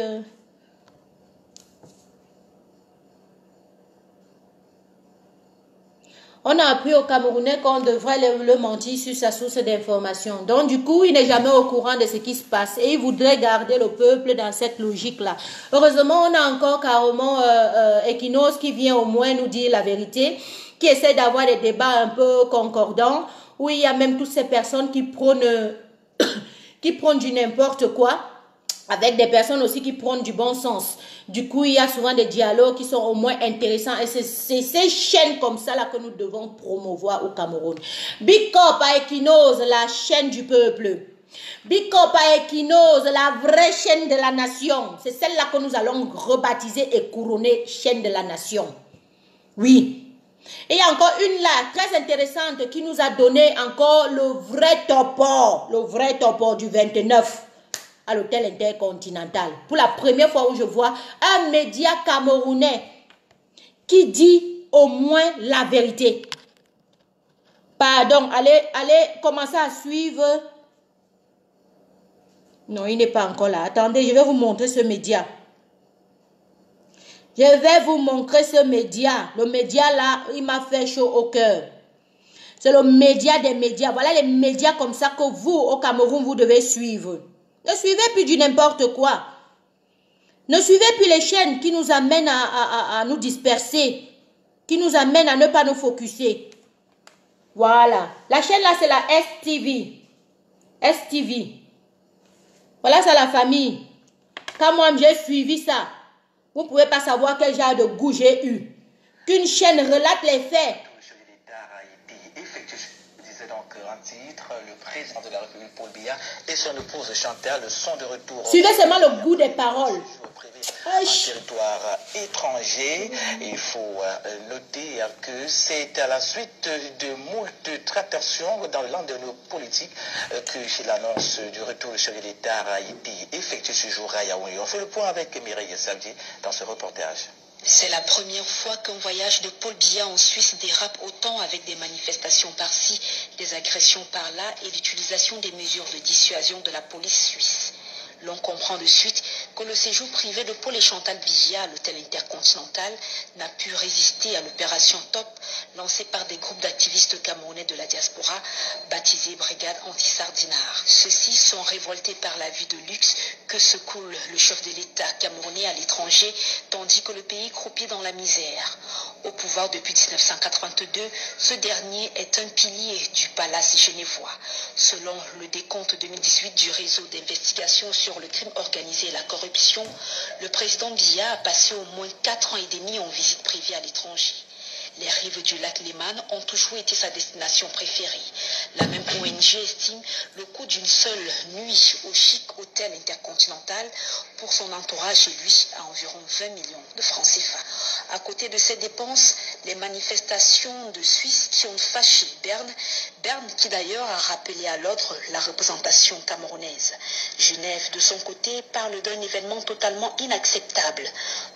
On a appris aux Camerounais qu'on devrait le mentir sur sa source d'information. Donc, du coup, il n'est jamais au courant de ce qui se passe. Et il voudrait garder le peuple dans cette logique-là. Heureusement, on a encore carrément Equinos qui vient au moins nous dire la vérité, qui essaie d'avoir des débats un peu concordants, où il y a même toutes ces personnes qui prônent du n'importe quoi, avec des personnes aussi qui prônent du bon sens. Du coup, il y a souvent des dialogues qui sont au moins intéressants. Et c'est ces chaînes comme ça là que nous devons promouvoir au Cameroun. Big Up à Equinos, la chaîne du peuple. Big Up à Equinos, la vraie chaîne de la nation. C'est celle-là que nous allons rebaptiser et couronner chaîne de la nation. Oui. Et il y a encore une là, très intéressante, qui nous a donné encore le vrai topo du 29. À l'hôtel intercontinental. Pour la première fois où je vois un média camerounais qui dit au moins la vérité. Pardon, allez commencer à suivre. Non, il n'est pas encore là. Attendez, je vais vous montrer ce média. Je vais vous montrer ce média. Le média là, il m'a fait chaud au cœur. C'est le média des médias. Voilà les médias comme ça que vous, au Cameroun, vous devez suivre. Ne suivez plus du n'importe quoi. Ne suivez plus les chaînes qui nous amènent à nous disperser, qui nous amènent à ne pas nous focuser. Voilà. La chaîne là, c'est la STV. STV. Voilà, c'est la famille. Quand moi, j'ai suivi ça, vous ne pouvez pas savoir quel genre de goût j'ai eu. Qu'une chaîne relate les faits. Donc, en titre, le président de la République, Paul Biya, et son épouse Chantal sont de retour. Suivez seulement le goût des paroles. En territoire étranger, il faut noter que c'est à la suite de moult tractations dans le lendemain politique que l'annonce du retour du chef de l'État a été effectuée ce jour à Yaoundé. On fait le point avec Mireille Samedi dans ce reportage. C'est la première fois qu'un voyage de Paul Biya en Suisse dérape autant avec des manifestations par-ci, des agressions par-là et l'utilisation des mesures de dissuasion de la police suisse. L'on comprend de suite que le séjour privé de Paul et Chantal Biya à l'hôtel intercontinental n'a pu résister à l'opération TOP lancée par des groupes d'activistes camerounais de la diaspora baptisés Brigade Anti-Sardinard. Ceux-ci sont révoltés par la vie de luxe que se coule le chef de l'État camerounais à l'étranger tandis que le pays croupit dans la misère. Au pouvoir depuis 1982, ce dernier est un pilier du palace genevois. Selon le décompte 2018 du réseau d'investigation sur le crime organisé et la corruption, le président Biya a passé au moins 4 ans et demi en visite privée à l'étranger. Les rives du lac Léman ont toujours été sa destination préférée. La même ONG estime le coût d'une seule nuit au chic hôtel intercontinental pour son entourage et lui à environ 20 millions de francs CFA. À côté de ces dépenses, les manifestations de Suisse qui ont fâché Berne qui d'ailleurs a rappelé à l'ordre la représentation camerounaise. Genève, de son côté, parle d'un événement totalement inacceptable.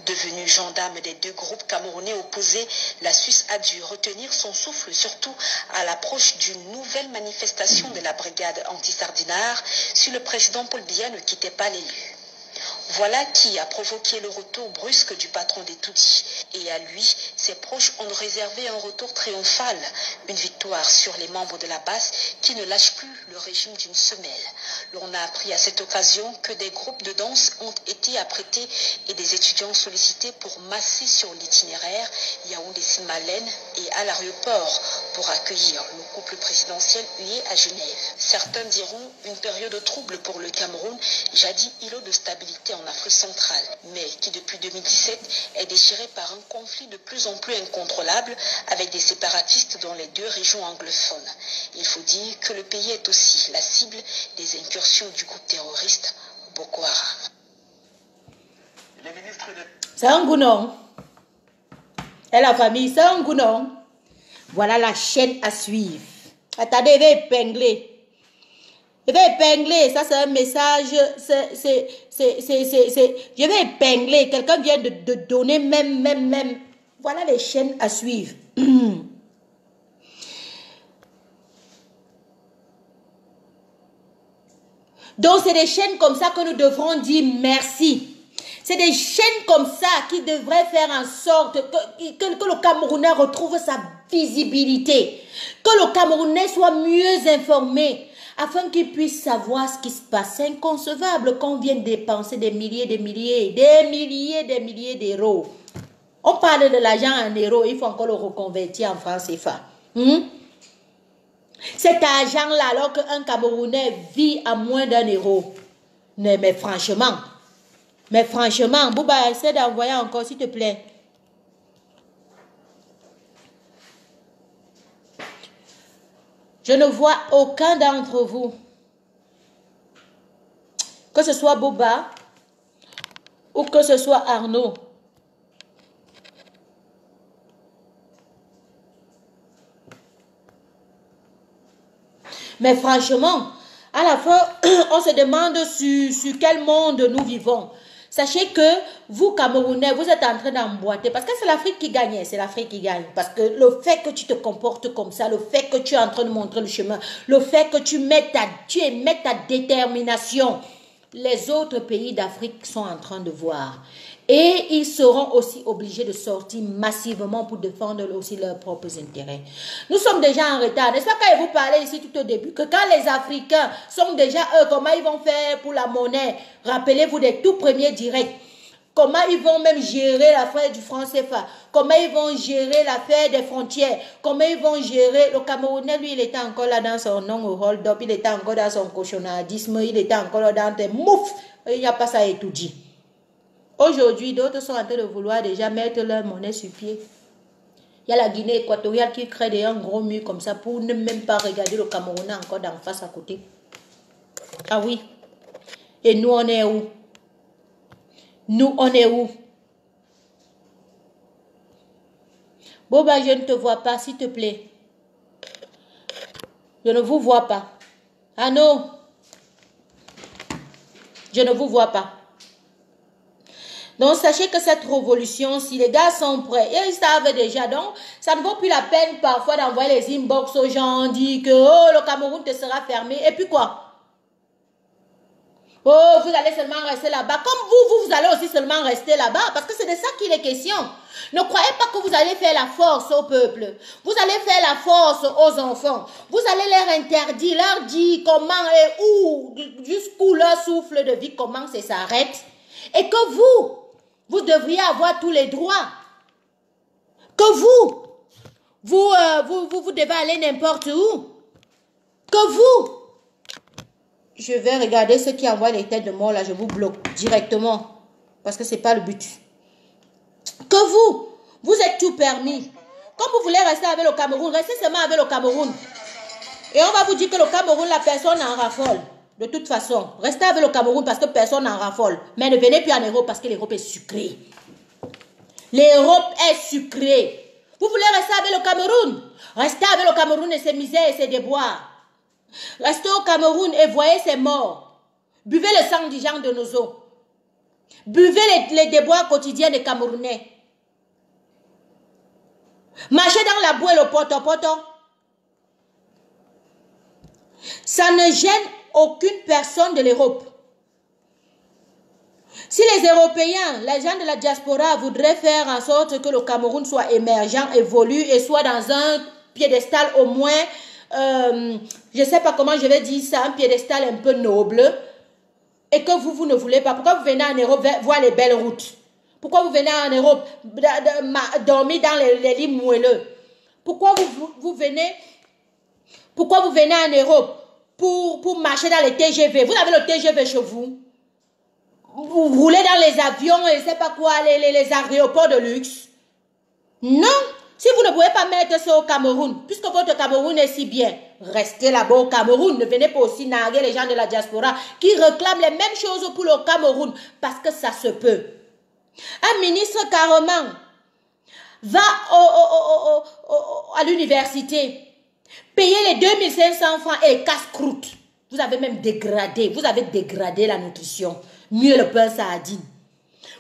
Devenue gendarme des deux groupes camerounais opposés, la Suisse a dû retenir son souffle, surtout à l'approche d'une nouvelle manifestation de la brigade anti-Sardinard si le président Paul Biya ne quittait pas l'élu. Voilà qui a provoqué le retour brusque du patron des Tutsis. Et à lui, ses proches ont réservé un retour triomphal, une victoire sur les membres de la base qui ne lâchent plus le régime d'une semelle. L'on a appris à cette occasion que des groupes de danse ont été apprêtés et des étudiants sollicités pour masser sur l'itinéraire Yaoundé-Silmalen et à l'aéroport pour accueillir le couple présidentiel hué à Genève. Certains diront une période trouble pour le Cameroun, jadis îlot de stabilité en Afrique centrale, mais qui depuis 2017 est déchiré par un conflit de plus en plus incontrôlable avec des séparatistes dans les deux régions anglophones. Il faut dire que le pays est aussi la cible des incursions du groupe terroriste Boko Haram. C'est un gounon. Et la famille, c'est un gounon. Voilà la chaîne à suivre. Attendez, je vais épingler. Je vais épingler, ça c'est un message, je vais épingler, quelqu'un vient de donner même. Voilà les chaînes à suivre. Donc c'est des chaînes comme ça que nous devrons dire merci. C'est des chaînes comme ça qui devraient faire en sorte que le Camerounais retrouve sa visibilité, que le Camerounais soit mieux informé, afin qu'ils puissent savoir ce qui se passe. C'est inconcevable qu'on vienne dépenser des milliers d'euros. On parle de l'argent en euros, il faut encore le reconvertir en francs CFA. Cet argent-là, alors qu'un Camerounais vit à moins d'€1. Mais franchement, Bouba, essaie d'envoyer encore, s'il te plaît. Je ne vois aucun d'entre vous, que ce soit Boba ou que ce soit Arnaud, mais franchement, à la fin, on se demande sur quel monde nous vivons. Sachez que vous, Camerounais, vous êtes en train d'emboîter. Parce que c'est l'Afrique qui gagne. C'est l'Afrique qui gagne. Parce que le fait que tu te comportes comme ça, le fait que tu es en train de montrer le chemin, le fait que tu mettes ta détermination, les autres pays d'Afrique sont en train de voir. Et ils seront aussi obligés de sortir massivement pour défendre aussi leurs propres intérêts. Nous sommes déjà en retard. N'est-ce pas quand je vous parlais ici tout au début, que quand les Africains sont déjà eux, comment ils vont faire pour la monnaie? Rappelez-vous des tout premiers directs. Comment ils vont même gérer l'affaire du franc CFA? Comment ils vont gérer l'affaire des frontières? Comment ils vont gérer... Le Camerounais, lui, il était encore là dans son nom au hold-up. Il était encore dans son cochonnadisme. Il était encore dans des moufs. Il n'y a pas ça et tout dit. Aujourd'hui, d'autres sont en train de vouloir déjà mettre leur monnaie sur pied. Il y a la Guinée équatoriale qui crée déjà un gros mur comme ça pour ne même pas regarder le Camerounais encore d'en face à côté. Ah oui. Et nous, on est où? Nous, on est où? Boba, je ne te vois pas, s'il te plaît. Je ne vous vois pas. Ah non. Je ne vous vois pas. Donc, sachez que cette révolution, si les gars sont prêts, et ils savent déjà, donc, ça ne vaut plus la peine parfois d'envoyer les inbox aux gens, on dit que, oh, le Cameroun te sera fermé, et puis quoi? Oh, vous allez seulement rester là-bas. Comme vous allez aussi seulement rester là-bas, parce que c'est de ça qu'il est question. Ne croyez pas que vous allez faire la force au peuple. Vous allez faire la force aux enfants. Vous allez leur interdire, leur dire comment et où, jusqu'où leur souffle de vie commence et s'arrête. Et que vous devriez avoir tous les droits. Que vous devez aller n'importe où. Que vous. Je vais regarder ceux qui envoient les têtes de mort là, je vous bloque directement. Parce que ce n'est pas le but. Que vous êtes tout permis. Comme vous voulez rester avec le Cameroun, restez seulement avec le Cameroun. Et on va vous dire que le Cameroun, la personne en raffole. De toute façon, restez avec le Cameroun parce que personne n'en raffole. Mais ne venez plus en Europe parce que l'Europe est sucrée. L'Europe est sucrée. Vous voulez rester avec le Cameroun? Restez avec le Cameroun et ses misères et ses déboires. Restez au Cameroun et voyez ses morts. Buvez le sang du Jean de Nozo. Buvez les déboires quotidiens des Camerounais. Marchez dans la boue et le poto-poto. Ça ne gêne aucune personne de l'Europe. Si les Européens, les gens de la diaspora voudraient faire en sorte que le Cameroun soit émergent, évolue et soit dans un piédestal au moins, je ne sais pas comment je vais dire ça, un piédestal un peu noble, et que vous ne voulez pas, pourquoi vous venez en Europe voir les belles routes? Pourquoi vous venez en Europe dormir dans les lits moelleux? Pourquoi vous venez en Europe pour marcher dans les TGV? Vous avez le TGV chez vous. Vous roulez dans les avions et je ne sais pas quoi, les aéroports de luxe. Non. Si vous ne pouvez pas mettre ça au Cameroun, puisque votre Cameroun est si bien, restez là-bas au Cameroun. Ne venez pas aussi narguer les gens de la diaspora qui réclament les mêmes choses pour le Cameroun parce que ça se peut. Un ministre carrément va à l'université, payer les 2500 francs et casse-croûte. Vous avez même dégradé, la nutrition. Mieux le pain sardine.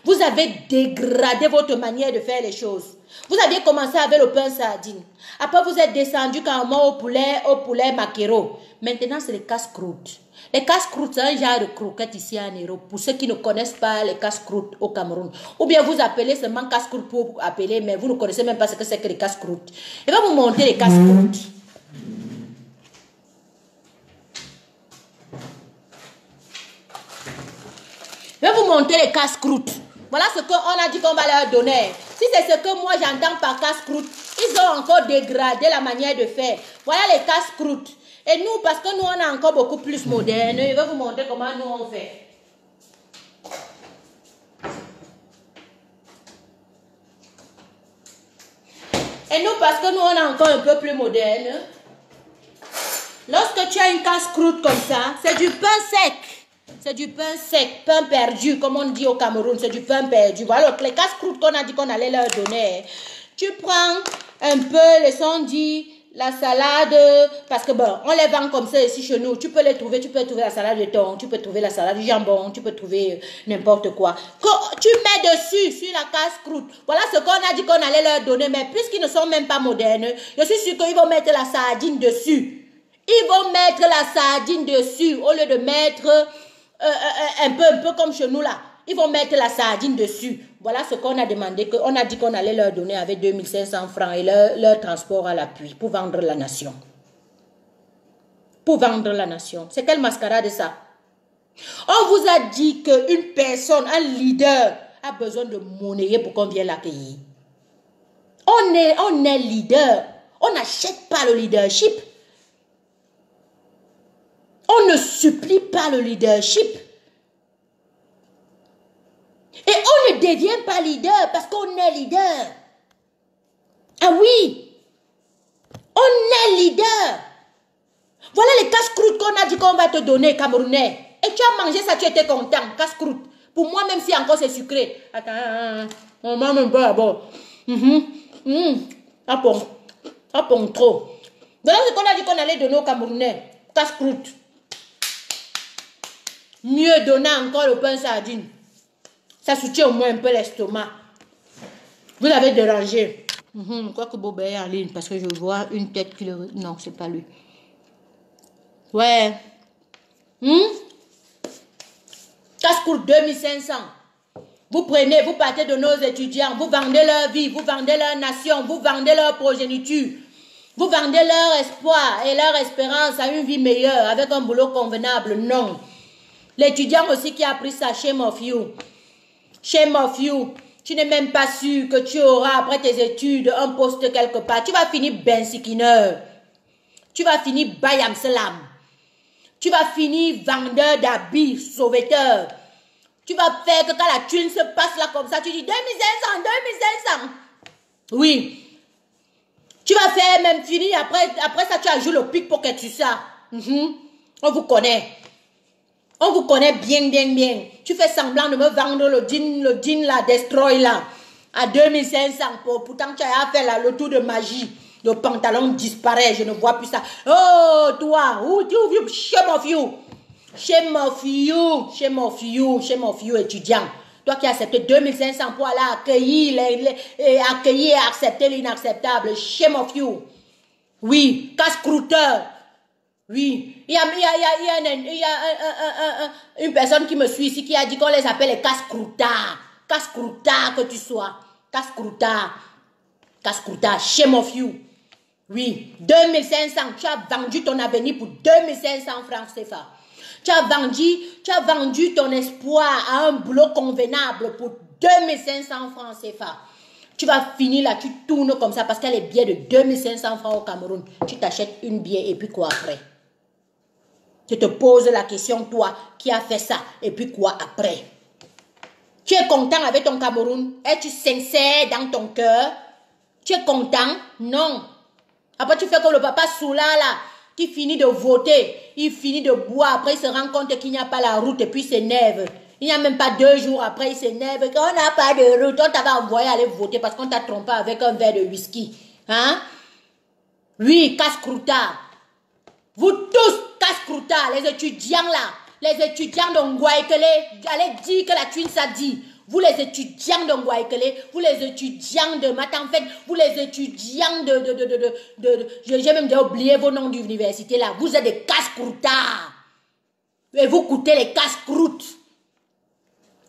Vous avez dégradé votre manière de faire les choses. Vous aviez commencé avec le pain sardine. Après, vous êtes descendu carrément au poulet maquereau. Maintenant, c'est les casse-croûtes. Les casse-croûtes, c'est un genre de croquettes ici en Europe. Pour ceux qui ne connaissent pas les casse-croûtes au Cameroun. Ou bien vous appelez seulement casse-croûte pour appeler, mais vous ne connaissez même pas ce que c'est que les casse-croûtes. Je vais vous montrer les casse-croûtes. Je vais vous montrer les casse-croûtes. Voilà ce qu'on a dit qu'on va leur donner. Si c'est ce que moi j'entends par casse-croûte, ils ont encore dégradé la manière de faire. Voilà les casse-croûtes. Et nous, parce que nous on est encore beaucoup plus moderne, je vais vous montrer comment nous on fait. Et nous, parce que nous on est encore un peu plus moderne, lorsque tu as une casse-croûte comme ça, c'est du pain sec. C'est du pain sec, pain perdu, comme on dit au Cameroun, c'est du pain perdu. Voilà, les casse-croûtes qu'on a dit qu'on allait leur donner. Tu prends un peu, laissons dire, la salade, parce que bon, on les vend comme ça ici chez nous. Tu peux trouver la salade de thon, tu peux trouver la salade de jambon, tu peux trouver n'importe quoi. Tu mets dessus, sur la casse-croûte. Voilà ce qu'on a dit qu'on allait leur donner, mais puisqu'ils ne sont même pas modernes, je suis sûre qu'ils vont mettre la sardine dessus. Ils vont mettre la sardine dessus, au lieu de mettre... un peu comme chez nous là. Ils vont mettre la sardine dessus. Voilà ce qu'on a demandé. On a dit qu'on allait leur donner avec 2500 francs et leur transport à l'appui pour vendre la nation. Pour vendre la nation. C'est quelle mascarade ça? On vous a dit qu'une personne, un leader, a besoin de monnayer pour qu'on vienne l'accueillir. On est leader. On n'achète pas le leadership. On ne supplie pas le leadership. Et on ne devient pas leader parce qu'on est leader. Ah oui. On est leader. Voilà les casse-croûtes qu'on a dit qu'on va te donner, Camerounais. Et tu as mangé ça, tu étais content, casse-croûte. Pour moi, même si encore c'est sucré. Attends, on mange un peu d'abord. Ah bon, trop. Voilà ce qu'on a dit qu'on allait donner aux Camerounais. Casse-croûte. Mieux donner encore le pain sardine. Ça soutient au moins un peu l'estomac. Vous avez dérangé. Je crois que Bob est en ligne parce que je vois une tête qui le... Non, c'est pas lui. Ouais. Casse-croûte 2500. Vous prenez, vous partez de nos étudiants. Vous vendez leur vie, vous vendez leur nation, vous vendez leur progéniture. Vous vendez leur espoir et leur espérance à une vie meilleure avec un boulot convenable. Non. L'étudiant aussi qui a pris ça, shame of you. Shame of you. Tu n'es même pas sûr que tu auras après tes études un poste quelque part. Tu vas finir bensikineur. Tu vas finir bayam salam. Tu vas finir vendeur d'habits, sauveteur. Tu vas faire que quand la thune se passe là comme ça, tu dis 2500, 2500. Oui. Tu vas faire même finir, après ça tu as joué le pic pour que tu ça. On vous connaît. On vous connaît bien, bien, bien. Tu fais semblant de me vendre le jean là, Destroy là, à 2500. Pourtant, tu as fait là, le tour de magie. Le pantalon disparaît, je ne vois plus ça. Oh, toi, shame of you. Shame of you, shame of you, shame of you, étudiant. Toi qui as accepté 2500 pour aller accueillir, accueillir et accepter l'inacceptable. Shame of you. Oui, casse-croûteur. Oui, il y a une personne qui me suit ici qui a dit qu'on les appelle les casse-croûtards. Casse-croûtard que tu sois. Casse-croûtard. Casse-croûtard, shame of you. Oui, 2500, tu as vendu ton avenir pour 2500 francs CFA. Tu as vendu ton espoir à un boulot convenable pour 2500 francs CFA. Tu vas finir là, tu tournes comme ça parce qu'elle est bien de 2500 francs au Cameroun. Tu t'achètes une bière et puis quoi après? Je te pose la question, toi, qui as fait ça, et puis quoi après? Tu es content avec ton Cameroun? Es-tu sincère dans ton cœur? Tu es content? Non. Après, tu fais comme le papa Soula, là, qui finit de voter, il finit de boire, après il se rend compte qu'il n'y a pas la route, et puis il s'énerve. Il n'y a même pas 2 jours après, il s'énerve, qu'on n'a pas de route, on t'avait envoyé aller voter parce qu'on t'a trompé avec un verre de whisky. Hein? Oui, casse-croûtard. Vous tous, casse-croûtard, les étudiants là, les étudiants de Ngwaikele, allez dire que la Twins a dit. Vous les étudiants de Ngwaikele, vous les étudiants de Matanfet, vous les étudiants j'ai même déjà oublié vos noms d'université là, vous êtes des casse-croûtards. Et vous coûtez les casse-croûtes.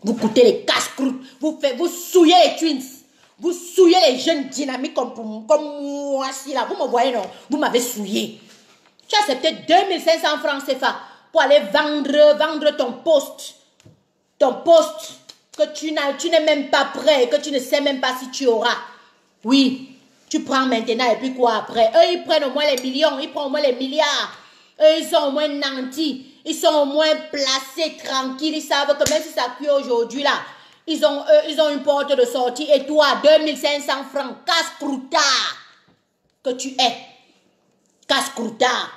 Vous coûtez les casse-croûtes. Vous souillez les Twins. Vous souillez les jeunes dynamiques comme moi si là. Vous me voyez non? Vous m'avez souillé. Tu as accepté 2500 francs CFA pour aller vendre ton poste. Ton poste que tu n'es même pas prêt, que tu ne sais même pas si tu auras. Oui, tu prends maintenant et puis quoi après? Eux, ils prennent au moins les millions, ils prennent au moins les milliards. Eux, ils sont au moins nantis. Ils sont au moins placés tranquilles. Ils savent que même si ça cuit aujourd'hui là, ils ont une porte de sortie. Et toi, 2500 francs, casse-croûtard que tu es. Casse-croûtard.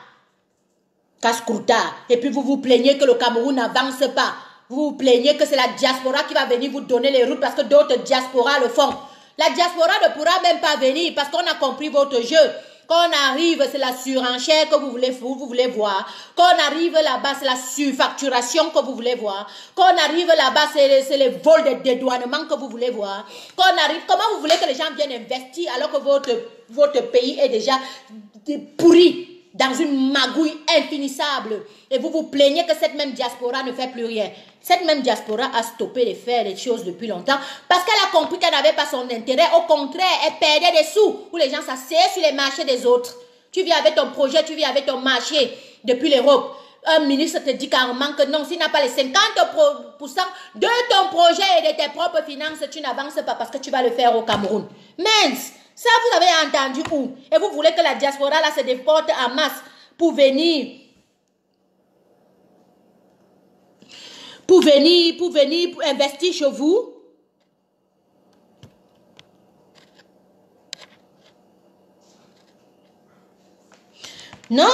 Casse-croûtard. Et puis vous vous plaignez que le Cameroun n'avance pas. Vous vous plaignez que c'est la diaspora qui va venir vous donner les routes parce que d'autres diasporas le font. La diaspora ne pourra même pas venir parce qu'on a compris votre jeu. Quand on arrive, c'est la surenchère que vous voulez voir. Quand on arrive là-bas, c'est la surfacturation que vous voulez voir. Quand on arrive là-bas, c'est les vols de dédouanement que vous voulez voir. Quand on arrive, comment vous voulez que les gens viennent investir alors que votre pays est déjà pourri dans une magouille infinissable. Et vous vous plaignez que cette même diaspora ne fait plus rien. Cette même diaspora a stoppé de faire les choses depuis longtemps parce qu'elle a compris qu'elle n'avait pas son intérêt. Au contraire, elle perdait des sous où les gens s'asseyaient sur les marchés des autres. Tu viens avec ton projet, tu viens avec ton marché depuis l'Europe. Un ministre te dit carrément que non, s'il n'a pas les 50% de ton projet et de tes propres finances, tu n'avances pas parce que tu vas le faire au Cameroun. Mince, ça vous avez entendu où? Et vous voulez que la diaspora là se déporte en masse pour venir investir chez vous? Non?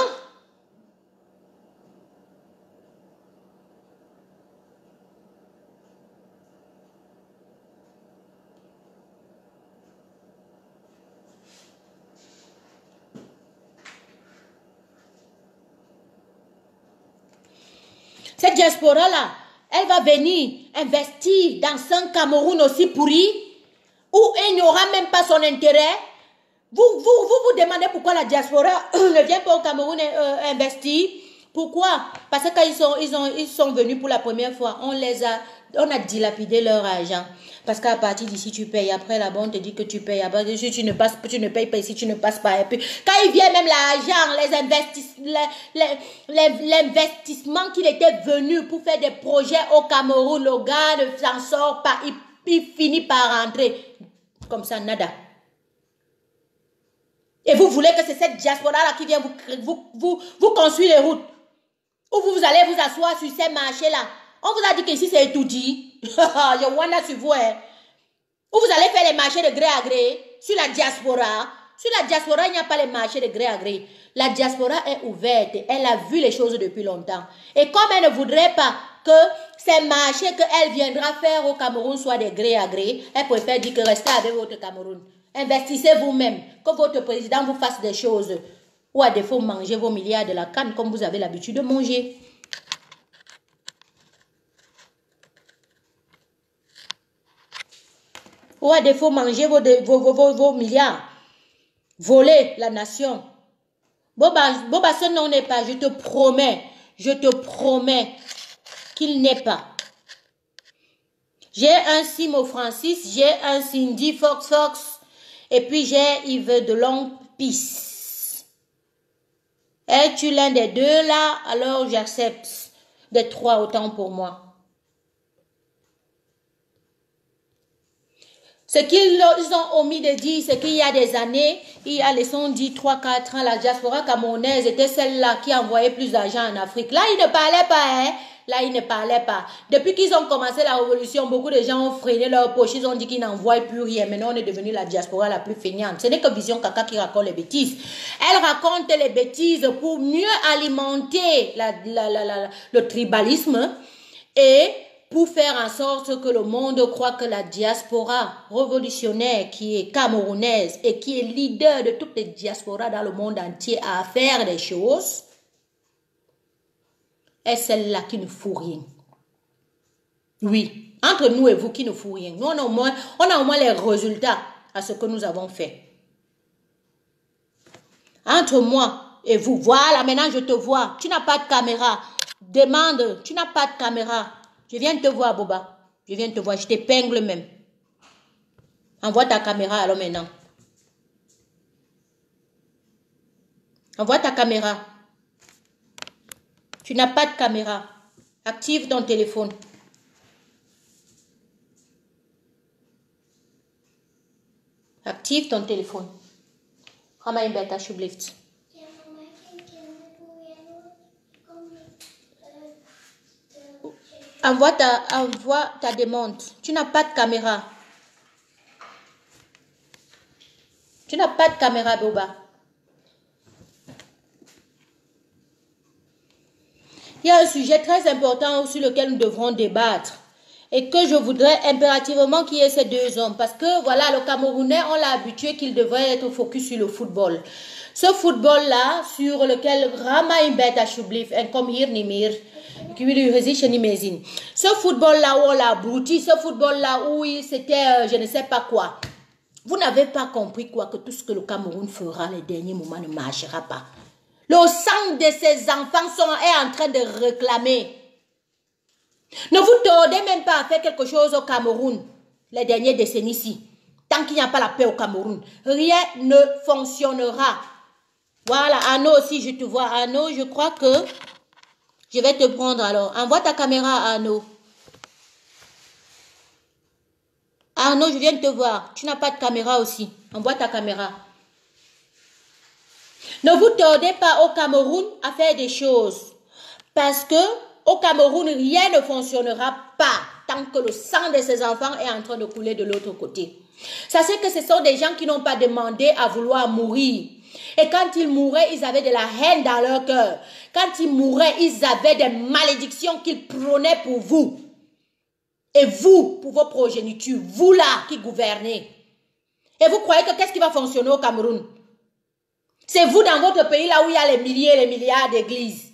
Cette diaspora-là, elle va venir investir dans un Cameroun aussi pourri, où elle n'aura même pas son intérêt. Vous demandez pourquoi la diaspora ne vient pas au Cameroun investir. Pourquoi? Parce que quand ils sont venus pour la première fois, on a dilapidé leur argent. Parce qu'à partir d'ici, tu payes. Après, là-bas, on te dit que tu payes. Après, si tu ne payes pas ici, tu ne passes pas. Et puis, quand il vient même l'argent, l'investissement qu'il était venu pour faire des projets au Cameroun, le gars ne s'en sort pas. Il finit par rentrer. Comme ça, nada. Et vous voulez que c'est cette diaspora-là qui vient vous construire les routes. Où vous allez vous asseoir sur ces marchés-là. On vous a dit qu'ici, c'est tout dit. Je wonder sur vous. Hein. Où vous allez faire les marchés de gré à gré sur la diaspora. Sur la diaspora, il n'y a pas les marchés de gré à gré. La diaspora est ouverte. Elle a vu les choses depuis longtemps. Et comme elle ne voudrait pas que ces marchés qu'elle viendra faire au Cameroun soient des gré à gré, elle préfère dire que restez avec votre Cameroun. Investissez vous-même. Que votre président vous fasse des choses. Ou à défaut, mangez vos milliards de la canne comme vous avez l'habitude de manger. Ou à défaut, mangez vos milliards. Voler la nation. Boba, ce nom n'est pas, je te promets qu'il n'est pas. J'ai un Simo Francis, j'ai un Cindy Fox, et puis j'ai Yves de Long Peace. Es-tu l'un des deux là? Alors j'accepte. Des trois, autant pour moi. Ce qu'ils ont omis de dire, c'est qu'il y a des années, il y a, laissons dire 3-4 ans, la diaspora camerounaise était celle-là qui envoyait plus d'argent en Afrique. Là, ils ne parlaient pas, hein. Là, ils ne parlaient pas. Depuis qu'ils ont commencé la révolution, beaucoup de gens ont freiné leur poche. Ils ont dit qu'ils n'envoient plus rien. Maintenant, on est devenu la diaspora la plus feignante. Ce n'est que Vision Kaka qui raconte les bêtises. Elle raconte les bêtises pour mieux alimenter le tribalisme et pour faire en sorte que le monde croit que la diaspora révolutionnaire qui est camerounaise et qui est leader de toutes les diasporas dans le monde entier à faire des choses est celle-là qui ne fout rien. Oui, entre nous et vous qui ne fout rien. Nous, on a au moins les résultats à ce que nous avons fait. Entre moi et vous, voilà, maintenant je te vois. Tu n'as pas de caméra. Demande, tu n'as pas de caméra. Je viens de te voir, Boba. Je viens de te voir. Je t'épingle même. Envoie ta caméra alors maintenant. Envoie ta caméra. Tu n'as pas de caméra. Active ton téléphone. Active ton téléphone. Comment il bête à Schublift. Envoie ta demande. Tu n'as pas de caméra. Tu n'as pas de caméra, Boba. Il y a un sujet très important sur lequel nous devrons débattre et que je voudrais impérativement qu'il y ait ces deux hommes parce que voilà, le Camerounais, on l'a habitué qu'il devrait être focus sur le football. Ce football-là, sur lequel Rama Imbeta Shublif, comme Hirnimir, ce football-là où on l'a abruti, ce football-là où c'était je ne sais pas quoi. Vous n'avez pas compris quoi, que tout ce que le Cameroun fera les derniers moments ne marchera pas. Le sang de ses enfants est en train de réclamer. Ne vous tordez même pas à faire quelque chose au Cameroun les dernières décennies-ci. Tant qu'il n'y a pas la paix au Cameroun, rien ne fonctionnera. Voilà, Arnaud aussi, je te vois. Arnaud, je crois que je vais te prendre alors. Envoie ta caméra, Arnaud. Arnaud, je viens de te voir. Tu n'as pas de caméra aussi. Envoie ta caméra. Ne vous tordez pas au Cameroun à faire des choses. Parce que au Cameroun, rien ne fonctionnera pas tant que le sang de ses enfants est en train de couler de l'autre côté. Sachez que ce sont des gens qui n'ont pas demandé à vouloir mourir. Et quand ils mouraient, ils avaient de la haine dans leur cœur. Quand ils mouraient, ils avaient des malédictions qu'ils prônaient pour vous. Et vous, pour vos progénitures, vous là qui gouvernez. Et vous croyez que qu'est-ce qui va fonctionner au Cameroun? C'est vous dans votre pays là où il y a les milliers et les milliards d'églises.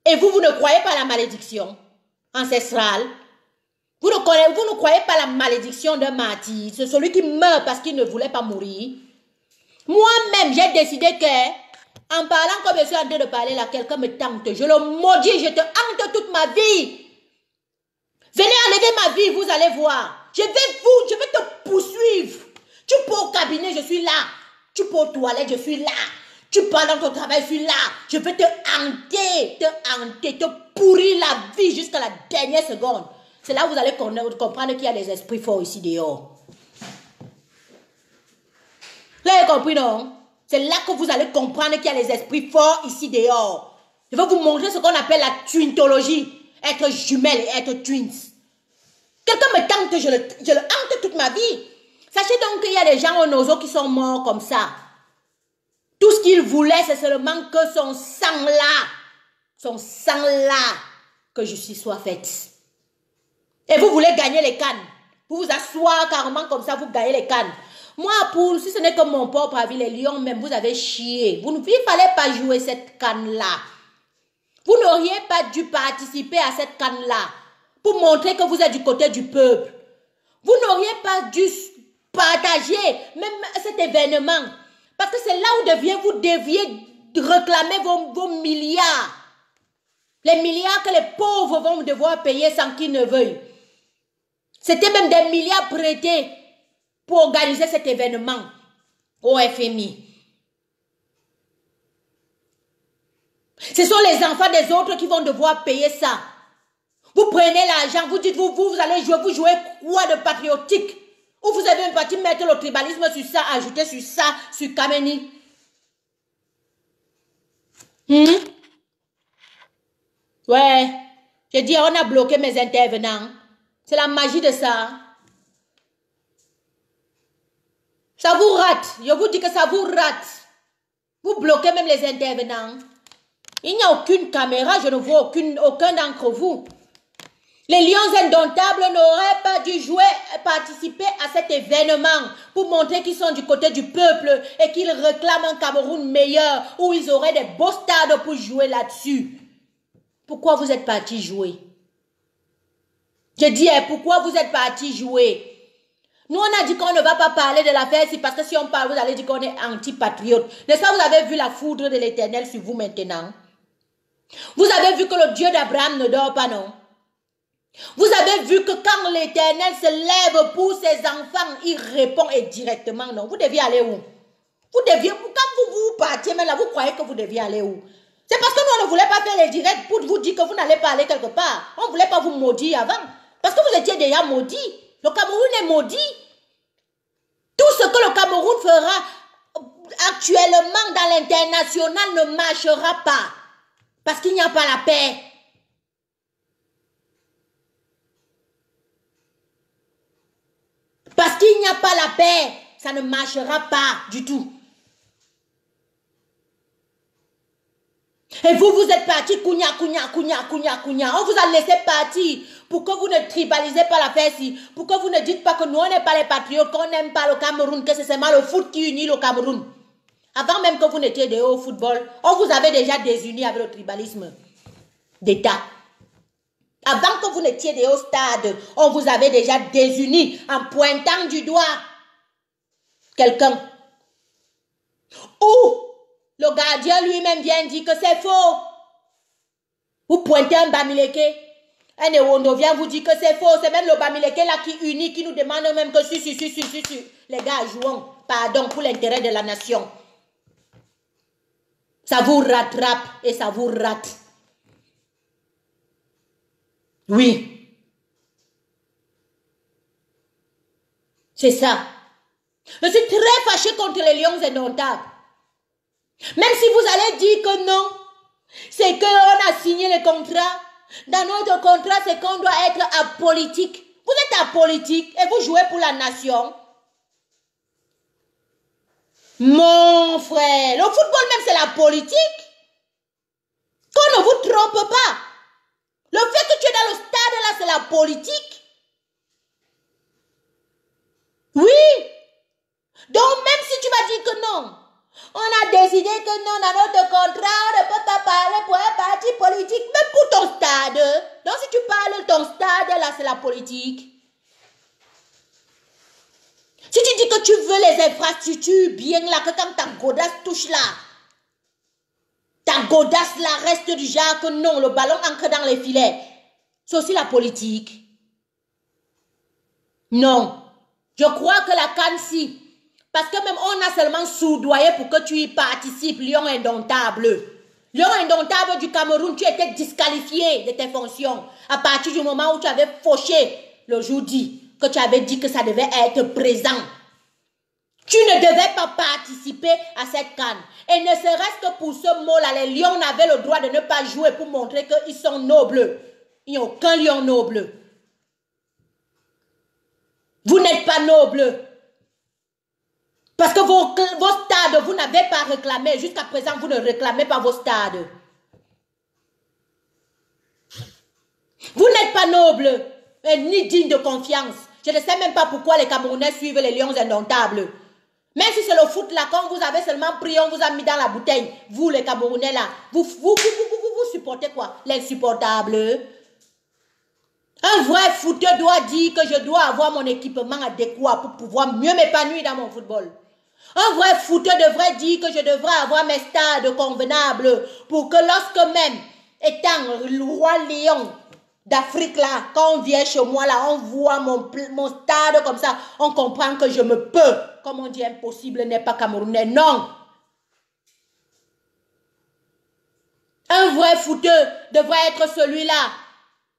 Et vous, vous ne croyez pas à la malédiction ancestrale. Vous ne croyez pas à la malédiction d'un martyr. C'est celui qui meurt parce qu'il ne voulait pas mourir. Moi-même, j'ai décidé que, en parlant comme je suis en train de parler là, quelqu'un me tente. Je le maudis, je te hante toute ma vie. Venez enlever ma vie, vous allez voir. Je vais te poursuivre. Tu peux au cabinet, je suis là. Tu peux aux toilettes, je suis là. Tu pars dans ton travail, je suis là. Je vais te hanter, te pourrir la vie jusqu'à la dernière seconde. C'est là que vous allez comprendre qu'il y a des esprits forts ici dehors. Vous avez compris, non? C'est là que vous allez comprendre qu'il y a des esprits forts ici dehors. Je vais vous montrer ce qu'on appelle la twintologie. Être jumelle et être twins. Quelqu'un me tente, je le hante toute ma vie. Sachez donc qu'il y a des gens au nozo qui sont morts comme ça. Tout ce qu'il voulait, c'est seulement que son sang-là, que justice soit faite. Et vous voulez gagner les cannes. Vous vous asseoir carrément comme ça, vous gagnez les cannes. Moi, si ce n'est que mon propre avis, les lions même, vous avez chié. Il ne fallait pas jouer cette canne-là. Vous n'auriez pas dû participer à cette canne-là pour montrer que vous êtes du côté du peuple. Vous n'auriez pas dû partager même cet événement. Parce que c'est là où vous deviez réclamer vos milliards. Les milliards que les pauvres vont devoir payer sans qu'ils ne veuillent. C'était même des milliards prêtés pour organiser cet événement au FMI. Ce sont les enfants des autres qui vont devoir payer ça. Vous prenez l'argent, vous dites, vous allez jouer, vous jouez quoi de patriotique? Ou vous avez un parti mettre le tribalisme sur ça, ajouter sur ça, sur Kameni. Ouais, j'ai dit, on a bloqué mes intervenants. C'est la magie de ça. Ça vous rate. Je vous dis que ça vous rate. Vous bloquez même les intervenants. Il n'y a aucune caméra, je ne vois aucun d'entre vous. Les lions indomptables n'auraient pas dû participer à cet événement pour montrer qu'ils sont du côté du peuple et qu'ils réclament un Cameroun meilleur où ils auraient des beaux stades pour jouer là-dessus. Pourquoi vous êtes partis jouer? Je dis, pourquoi vous êtes partis jouer? Nous, on a dit qu'on ne va pas parler de l'affaire ici parce que si on parle, vous allez dire qu'on est anti-patriote. N'est-ce pas, vous avez vu la foudre de l'Éternel sur vous maintenant? Vous avez vu que le Dieu d'Abraham ne dort pas, non? Vous avez vu que quand l'Éternel se lève pour ses enfants, il répond et directement, non? Vous deviez aller où? Vous deviez, quand vous partiez, mais là, vous croyez que vous deviez aller où? C'est parce que nous, on ne voulait pas faire les directs pour vous dire que vous n'allez pas aller quelque part. On ne voulait pas vous maudire avant. Parce que vous étiez déjà maudit. Le Cameroun est maudit. Tout ce que le Cameroun fera actuellement dans l'international ne marchera pas. Parce qu'il n'y a pas la paix. Parce qu'il n'y a pas la paix, ça ne marchera pas du tout. Et vous, vous êtes partis, on vous a laissé partir pour que vous ne tribalisez pas l'affaire ici, pour que vous ne dites pas que nous, on n'est pas les patriotes, qu'on n'aime pas le Cameroun, que c'est seulement le foot qui unit le Cameroun. Avant même que vous n'étiez des hauts au football, on vous avait déjà désuni avec le tribalisme d'État. Avant que vous n'étiez des hauts stades, on vous avait déjà désuni en pointant du doigt quelqu'un. Ou le gardien lui-même vient dire que c'est faux. Vous pointez un Bamileke. Un Ewondo vient vous dire que c'est faux. C'est même le Bamileke là qui unit, qui nous demande même que si. Les gars, jouons. Pardon, pour l'intérêt de la nation. Ça vous rattrape et ça vous rate. Oui. C'est ça. Je suis très fâchée contre les lions indomptables. Même si vous allez dire que non, c'est qu'on a signé le contrat. Dans notre contrat, c'est qu'on doit être apolitique. Vous êtes apolitique et vous jouez pour la nation. Mon frère, le football même c'est la politique. Qu'on ne vous trompe pas. Le fait que tu es dans le stade là, c'est la politique. Oui. Donc même si tu vas dire que non, on a décidé que non, dans notre contrat, on ne peut pas parler pour un parti politique, même pour ton stade. Donc si tu parles de ton stade, là, c'est la politique. Si tu dis que tu veux les infrastructures bien là, que quand ta godasse touche là, ta godasse là reste du genre que non, le ballon ancre dans les filets. C'est aussi la politique. Non. Je crois que la CAN, si. Parce que même on a seulement soudoyé pour que tu y participes, Lion indomptable. Lion indomptable du Cameroun, tu étais disqualifié de tes fonctions. À partir du moment où tu avais fauché le jour dit, que tu avais dit que ça devait être présent. Tu ne devais pas participer à cette CAN. Et ne serait-ce que pour ce mot-là, les lions avaient le droit de ne pas jouer pour montrer qu'ils sont nobles. Il n'y a aucun lion noble. Vous n'êtes pas noble. Parce que vos stades, vous n'avez pas réclamé. Jusqu'à présent, vous ne réclamez pas vos stades. Vous n'êtes pas noble, ni digne de confiance. Je ne sais même pas pourquoi les Camerounais suivent les lions indomptables. Même si c'est le foot là, quand vous avez seulement pris, on vous a mis dans la bouteille. Vous les Camerounais là, vous supportez quoi? L'insupportable. Un vrai footeur doit dire que je dois avoir mon équipement adéquat pour pouvoir mieux m'épanouir dans mon football. Un vrai footeur devrait dire que je devrais avoir mes stades convenables pour que lorsque même, étant le roi lion d'Afrique là, quand on vient chez moi là, on voit mon stade comme ça, on comprend que je me peux. Comme on dit, impossible n'est pas camerounais. Non. Un vrai footeur devrait être celui-là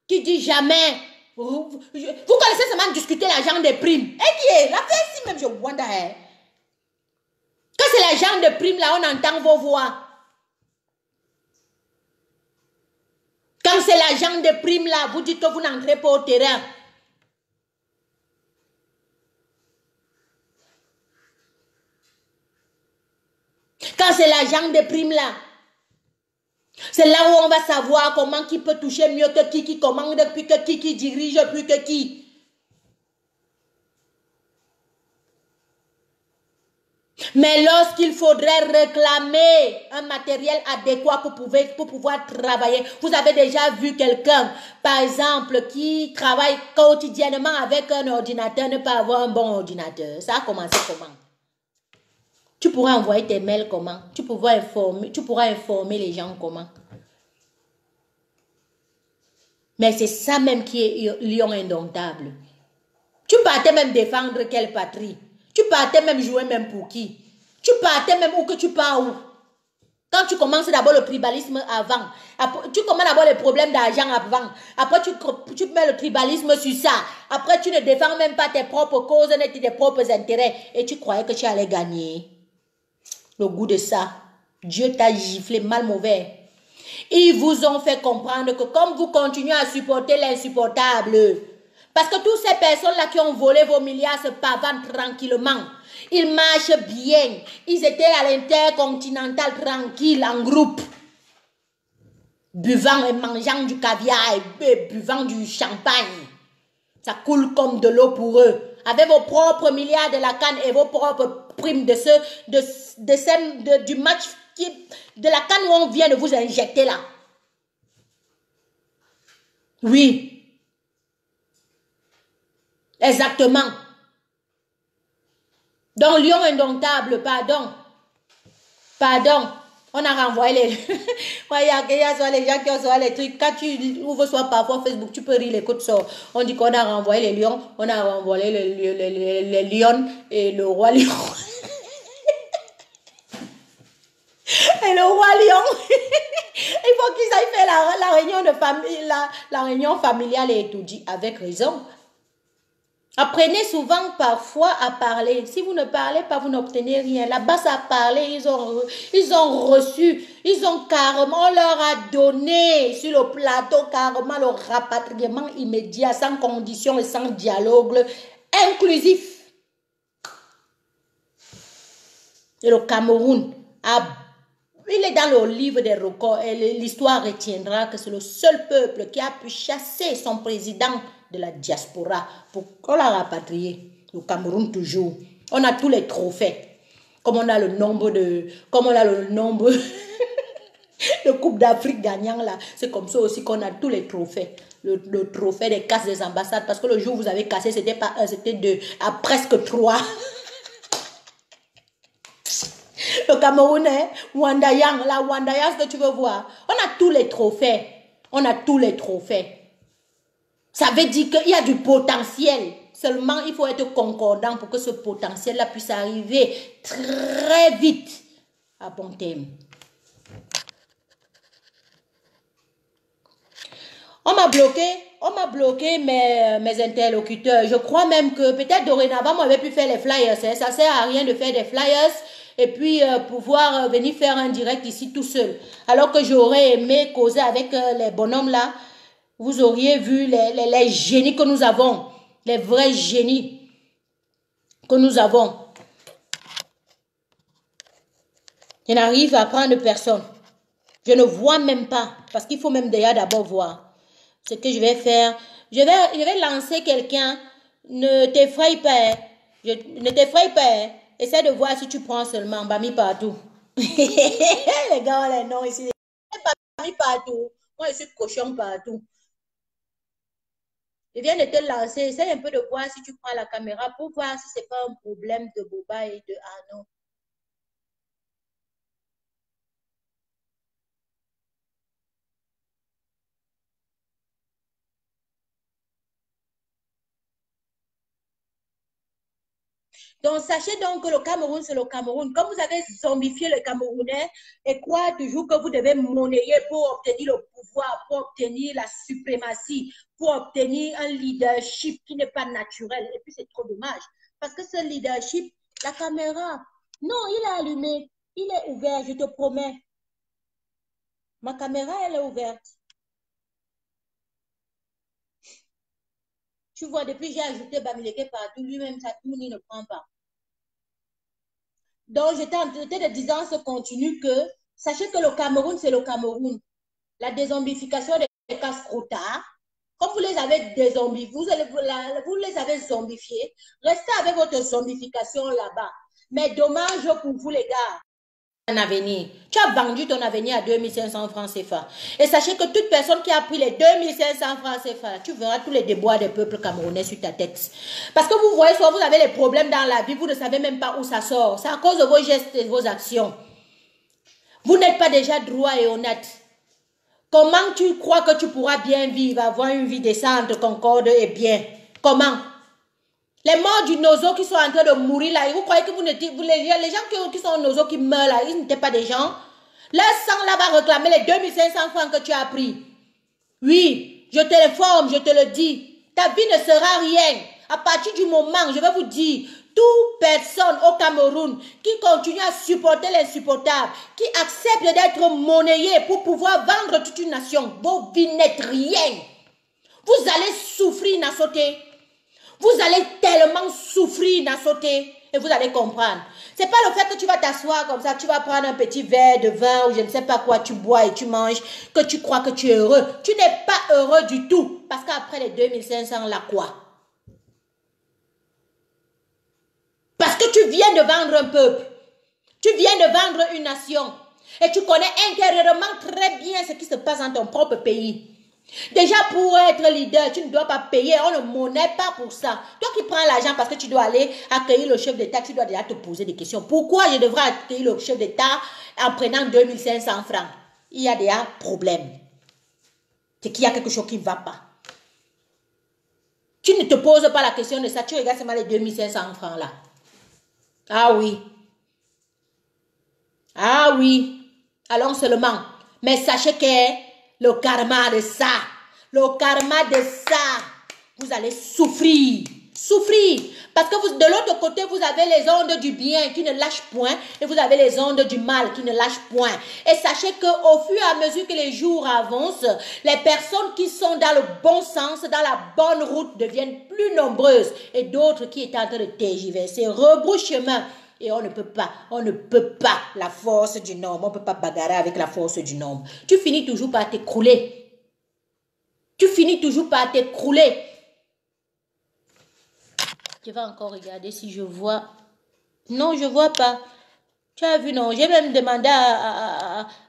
qui dit jamais. Vous connaissez seulement discuter l'argent des primes. Et qui est? La ici même, je wonder. Quand c'est l'argent des primes là, on entend vos voix. Quand c'est l'argent des primes là, vous dites que vous n'entrez pas au terrain. Quand c'est l'argent des primes là, c'est là où on va savoir comment qui peut toucher mieux que qui commande plus que qui dirige plus que qui. Mais lorsqu'il faudrait réclamer un matériel adéquat pour pouvoir travailler, vous avez déjà vu quelqu'un, par exemple, qui travaille quotidiennement avec un ordinateur, ne pas avoir un bon ordinateur. Ça a commencé comment? Tu pourras envoyer tes mails comment? Tu pourras informer les gens comment? Mais c'est ça même qui est lion indomptable. Tu partais même défendre quelle patrie? Tu partais même jouer même pour qui? Tu partais même où que tu pars où? Quand tu commences d'abord le tribalisme avant, après, tu commences d'abord les problèmes d'argent avant, après tu mets le tribalisme sur ça, après tu ne défends même pas tes propres causes, ni tes propres intérêts, et tu croyais que tu allais gagner. Le goût de ça, Dieu t'a giflé mal mauvais. Ils vous ont fait comprendre que comme vous continuez à supporter l'insupportable, parce que toutes ces personnes-là qui ont volé vos milliards se pavanent tranquillement. Ils marchent bien. Ils étaient à l'intercontinental tranquille en groupe. Buvant et mangeant du caviar et buvant du champagne. Ça coule comme de l'eau pour eux. Avec vos propres milliards de la CAN et vos propres primes du match de la CAN où on vient de vous injecter là. Oui. Exactement. Donc, lion indomptable, pardon. On a renvoyé les... Il y a les gens qui ont les trucs. Quand tu ouvres soit parfois Facebook, tu peux rire les coups de sort. On dit qu'on a renvoyé les lions. On a renvoyé les lions et le roi lion. Et le roi lion. Il faut qu'ils aillent faire la réunion de famille, la réunion familiale et tout dit avec raison. Apprenez souvent parfois à parler. Si vous ne parlez pas, vous n'obtenez rien. Là-bas, ça a parlé, ils ont reçu, ils ont carrément, on leur a donné sur le plateau carrément le rapatriement immédiat, sans condition et sans dialogue inclusif. Et le Cameroun, il est dans le livre des records et l'histoire retiendra que c'est le seul peuple qui a pu chasser son président de la diaspora pour qu'on l'a rapatrié. Le Cameroun toujours. On a tous les trophées. Comme on a le nombre de Coupe d'Afrique gagnant là. C'est comme ça aussi qu'on a tous les trophées. Le trophée des casses des ambassades. Parce que le jour où vous avez cassé, c'était pas un, c'était deux, à presque 3. Le Cameroun, hein, Wandayang, la Wandayang, ce que tu veux voir. On a tous les trophées. On a tous les trophées. Ça veut dire qu'il y a du potentiel. Seulement, il faut être concordant pour que ce potentiel-là puisse arriver très vite à bon terme. On m'a bloqué mes interlocuteurs. Je crois même que peut-être dorénavant, on avait pu faire les flyers. Hein. Ça ne sert à rien de faire des flyers et puis pouvoir venir faire un direct ici tout seul. Alors que j'aurais aimé causer avec les bonhommes là. Vous auriez vu les génies que nous avons. Les vrais génies que nous avons. Je n'arrive à prendre personne. Je ne vois même pas. Parce qu'il faut même déjà d'abord voir. Ce que je vais faire. Je vais lancer quelqu'un. Ne t'effraie pas. Ne t'effraie pas. Essaie de voir si tu prends seulement Bami partout. Les gars, les noms ici. Bami partout. Moi, je suis cochon partout. Je viens de te lancer. Essaye un peu de voir si tu prends la caméra pour voir si ce n'est pas un problème de Boba et de Arnaud. Donc, sachez donc que le Cameroun, c'est le Cameroun. Comme vous avez zombifié le Camerounais et croyez toujours que vous devez monnayer pour obtenir le pouvoir, pour obtenir la suprématie, pour obtenir un leadership qui n'est pas naturel. Et puis, c'est trop dommage. Parce que ce leadership, la caméra, non, il est allumé, il est ouvert, je te promets. Ma caméra, elle est ouverte. Tu vois, depuis j'ai ajouté Bamileke partout, lui-même, ça tourne, il ne prend pas. Donc, j'étais en train de dire en ce continu que, sachez que le Cameroun, c'est le Cameroun. La dézombification des casse-croûtards, comme vous les avez dézombifiés, vous les avez zombifiés, restez avec votre zombification là-bas. Mais dommage pour vous, les gars. Un avenir. Tu as vendu ton avenir à 2500 francs CFA. Et sachez que toute personne qui a pris les 2500 francs CFA, tu verras tous les déboires des peuples camerounais sur ta tête. Parce que vous voyez, soit vous avez les problèmes dans la vie, vous ne savez même pas où ça sort. C'est à cause de vos gestes et de vos actions. Vous n'êtes pas déjà droit et honnête. Comment tu crois que tu pourras bien vivre, avoir une vie décente, concorde et bien? Comment? Les morts du nozo qui sont en train de mourir là, vous croyez que vous n'étiez... Les gens qui sont nozo qui meurent là, ils n'étaient pas des gens? Leur sang là va réclamer les 2500 francs que tu as pris. Oui, je te l'informe, je te le dis. Ta vie ne sera rien. À partir du moment, je vais vous dire, toute personne au Cameroun qui continue à supporter l'insupportable, qui accepte d'être monnayée pour pouvoir vendre toute une nation, vos vies n'êtes rien. Vous allez souffrir, Nassoté. Vous allez tellement souffrir, Nassoté, et vous allez comprendre. C'est pas le fait que tu vas t'asseoir comme ça, tu vas prendre un petit verre de vin ou je ne sais pas quoi, tu bois et tu manges, que tu crois que tu es heureux. Tu n'es pas heureux du tout. Parce qu'après les 2500, là quoi? Parce que tu viens de vendre un peuple. Tu viens de vendre une nation. Et tu connais intérieurement très bien ce qui se passe dans ton propre pays. Déjà, pour être leader, tu ne dois pas payer. On ne monnaie pas pour ça. Toi qui prends l'argent parce que tu dois aller accueillir le chef d'État, tu dois déjà te poser des questions. Pourquoi je devrais accueillir le chef d'État en prenant 2500 francs? Il y a déjà problème. C'est qu'il y a quelque chose qui ne va pas. Tu ne te poses pas la question de ça. Tu regardes seulement les 2500 francs là. Ah oui. Ah oui. Allons seulement. Mais sachez que le karma de ça, vous allez souffrir. Souffrir. Parce que vous, de l'autre côté, vous avez les ondes du bien qui ne lâchent point et vous avez les ondes du mal qui ne lâchent point. Et sachez qu'au fur et à mesure que les jours avancent, les personnes qui sont dans le bon sens, dans la bonne route, deviennent plus nombreuses. Et d'autres qui étaient en train de tergiverser, rebroussent chemin. Et on ne peut pas, la force du nombre, on ne peut pas bagarrer avec la force du nombre. Tu finis toujours par t'écrouler. Tu finis toujours par t'écrouler. Je vais encore regarder si je vois. Non, je ne vois pas. Tu as vu, non? J'ai même demandé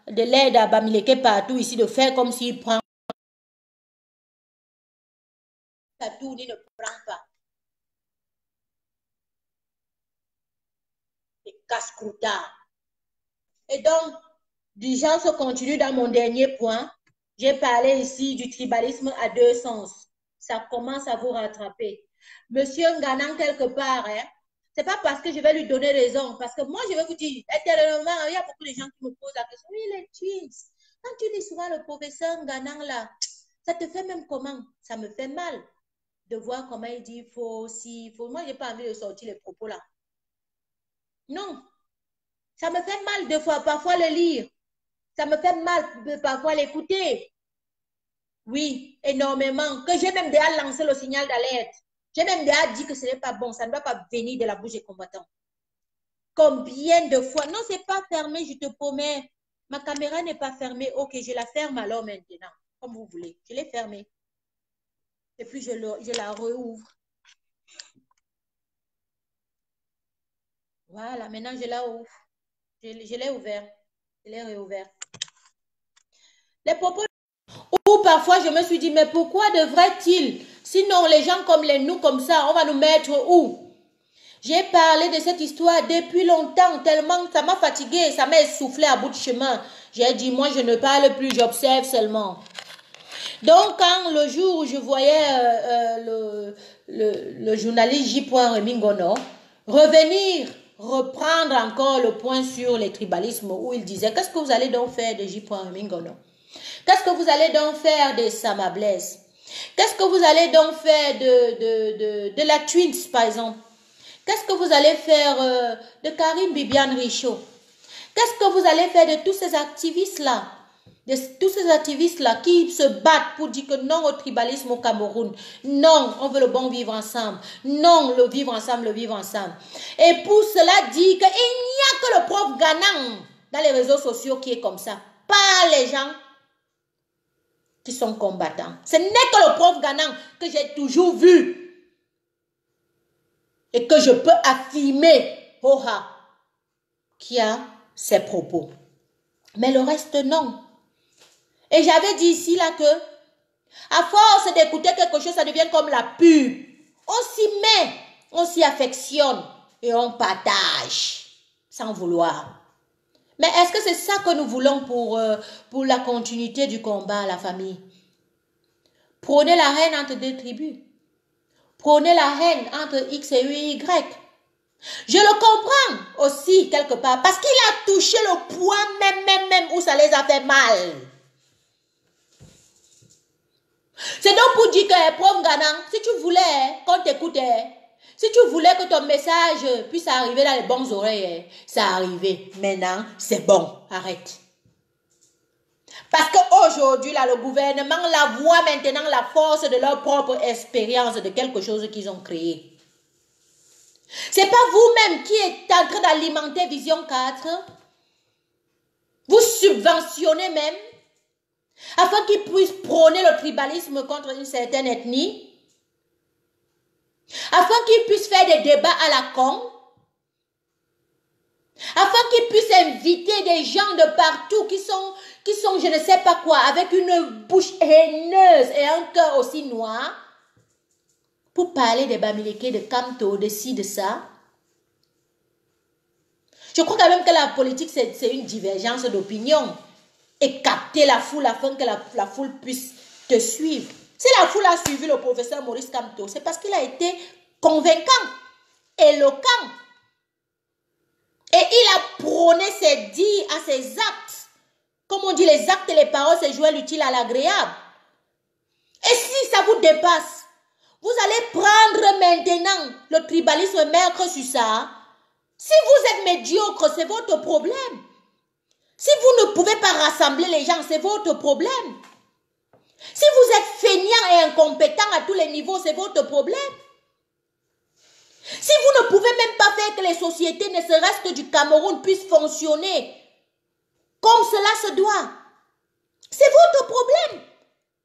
de l'aide à Bamileke partout ici de faire comme s'il prend. Ça tourne, il ne prend pas. Casse-croûtard. Et donc, l'urgence continue dans mon dernier point. J'ai parlé ici du tribalisme à deux sens. Ça commence à vous rattraper. Monsieur Nganang, quelque part, hein, c'est pas parce que je vais lui donner raison, parce que moi, je vais vous dire, intérieurement, il y a beaucoup de gens qui me posent la question, oui, les twins. Quand tu dis souvent le professeur Nganang, là, ça te fait même comment? Ça me fait mal de voir comment il dit, faut. Moi, je n'ai pas envie de sortir les propos là. Non. Ça me fait mal de fois, parfois le lire. Ça me fait mal de parfois l'écouter. Oui, énormément. Que j'ai même déjà lancé le signal d'alerte. J'ai même déjà dit que ce n'est pas bon. Ça ne doit pas venir de la bouche des combattants. Combien de fois? Non, c'est pas fermé, je te promets. Ma caméra n'est pas fermée. Ok, je la ferme alors maintenant. Comme vous voulez. Je l'ai fermée. Et puis, je la rouvre. Voilà, maintenant, je la ouvre. Je l'ai ouvert. Je l'ai réouvert. Les propos... Ou parfois, je me suis dit, mais pourquoi devrait-il? Sinon, les gens comme nous, comme ça, on va nous mettre où? J'ai parlé de cette histoire depuis longtemps, tellement ça m'a fatigué, ça m'a essoufflé à bout de chemin. J'ai dit, moi, je ne parle plus, j'observe seulement. Donc, quand le jour où je voyais le journaliste J. Remingono revenir, reprendre encore le point sur les tribalismes, où il disait, qu'est-ce que vous allez donc faire de J. Remingono? Qu'est-ce que vous allez donc faire de Sama Blaise? Qu'est-ce que vous allez donc faire de la Twins, par exemple? Qu'est-ce que vous allez faire de Karine Bibiane Richaud? Qu'est-ce que vous allez faire de tous ces activistes-là? De tous ces activistes-là qui se battent pour dire que non au tribalisme au Cameroun. Non, on veut le bon vivre ensemble. Non, le vivre ensemble, le vivre ensemble. Et pour cela dit qu'il n'y a que le prof Ganang dans les réseaux sociaux qui est comme ça. Pas les gens qui sont combattants. Ce n'est que le prof Ganang que j'ai toujours vu. Et que je peux affirmer, Oha, qui a ses propos. Mais le reste, non. Et j'avais dit ici, là, que, à force d'écouter quelque chose, ça devient comme la pub. On s'y met, on s'y affectionne et on partage, sans vouloir. Mais est-ce que c'est ça que nous voulons pour la continuité du combat, la famille? Prôner la haine entre deux tribus. Prôner la haine entre X et Y. Je le comprends aussi quelque part parce qu'il a touché le point même où ça les a fait mal. C'est donc pour dire que, prof Ganang, si tu voulais qu'on t'écoutait, si tu voulais que ton message puisse arriver dans les bonnes oreilles, ça arrivé. Maintenant, c'est bon, arrête. Parce qu'aujourd'hui, là, le gouvernement la voit maintenant la force de leur propre expérience de quelque chose qu'ils ont créé. C'est pas vous-même qui êtes en train d'alimenter Vision 4. Vous subventionnez même afin qu'ils puissent prôner le tribalisme contre une certaine ethnie. Afin qu'ils puissent faire des débats à la con. Afin qu'ils puissent inviter des gens de partout qui sont je ne sais pas quoi, avec une bouche haineuse et un cœur aussi noir, pour parler des Bamileke, de Kamto, de ci, de ça. Je crois quand même que la politique, c'est une divergence d'opinion. Et capter la foule afin que la foule puisse te suivre. Si la foule a suivi le professeur Maurice Kamto, c'est parce qu'il a été convaincant, éloquent. Et il a prôné ses dires à ses actes. Comme on dit, les actes et les paroles, c'est jouer l'utile à l'agréable. Et si ça vous dépasse, vous allez prendre maintenant le tribalisme maître sur ça. Si vous êtes médiocre, c'est votre problème. Si vous ne pouvez pas rassembler les gens, c'est votre problème. Si vous êtes feignant et incompétent à tous les niveaux, c'est votre problème. Si vous ne pouvez même pas faire que les sociétés, ne serait-ce que du Cameroun, puissent fonctionner comme cela se doit, c'est votre problème.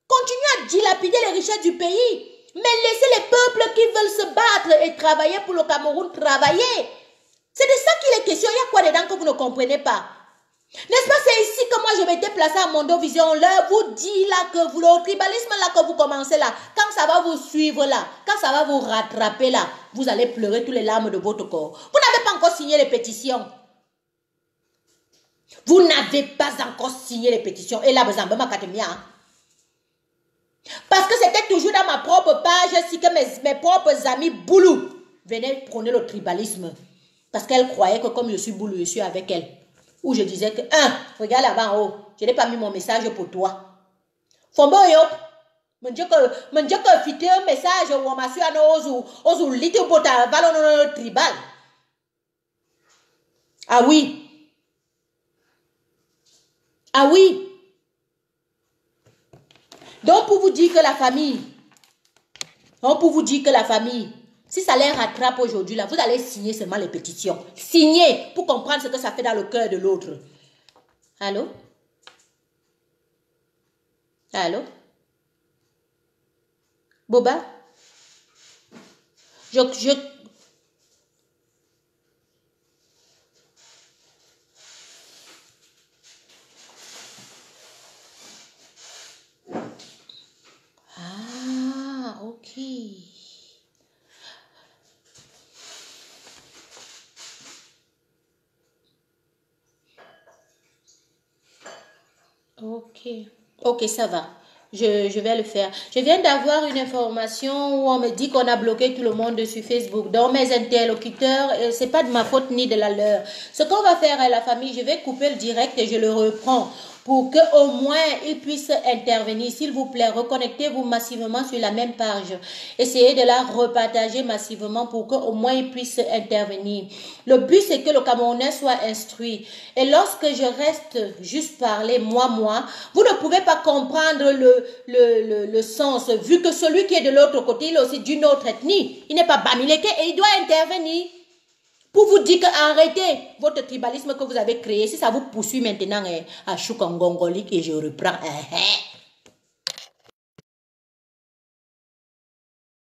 Continuez à dilapider les richesses du pays, mais laissez les peuples qui veulent se battre et travailler pour le Cameroun travailler. C'est de ça qu'il est question. Il y a quoi dedans que vous ne comprenez pas? N'est-ce pas, c'est ici que moi je m'étais placé à Mondo Vision. Là, vous dit là que vous, le tribalisme là que vous commencez là, quand ça va vous suivre là, quand ça va vous rattraper là, vous allez pleurer tous les larmes de votre corps. Vous n'avez pas encore signé les pétitions. Vous n'avez pas encore signé les pétitions. Et là, vous avez parce que c'était toujours dans ma propre page, si que mes propres amis boulou venaient prôner le tribalisme. Parce qu'elle croyait que comme je suis boulou, je suis avec elle. Ou je disais que, regarde là-bas en haut, je n'ai pas mis mon message pour toi. Fombo yo, me dis que fité un message où on m'a su à nos ozu lité pour ta valon tribal. Ah oui. Ah oui. Donc pour vous dire que la famille, Si ça les rattrape aujourd'hui, là, vous allez signer seulement les pétitions. Signez pour comprendre ce que ça fait dans le cœur de l'autre. Allô? Allô? Boba? Ah, ok. Ok. Ok, ça va. Je vais le faire. Je viens d'avoir une information où on me dit qu'on a bloqué tout le monde sur Facebook. Donc mes interlocuteurs, c'est pas de ma faute ni de la leur. Ce qu'on va faire à la famille, je vais couper le direct et je le reprends pour que au moins ils puissent intervenir. S'il vous plaît, reconnectez-vous massivement sur la même page. Essayez de la repartager massivement pour que au moins ils puissent intervenir. Le but, c'est que le Camerounais soit instruit. Et lorsque je reste juste parler, moi, vous ne pouvez pas comprendre le sens, vu que celui qui est de l'autre côté, il est aussi d'une autre ethnie. Il n'est pas Bamileke et il doit intervenir. Pour vous dire que arrêtez votre tribalisme que vous avez créé. Si ça vous poursuit maintenant à Choukangongolique et je reprends.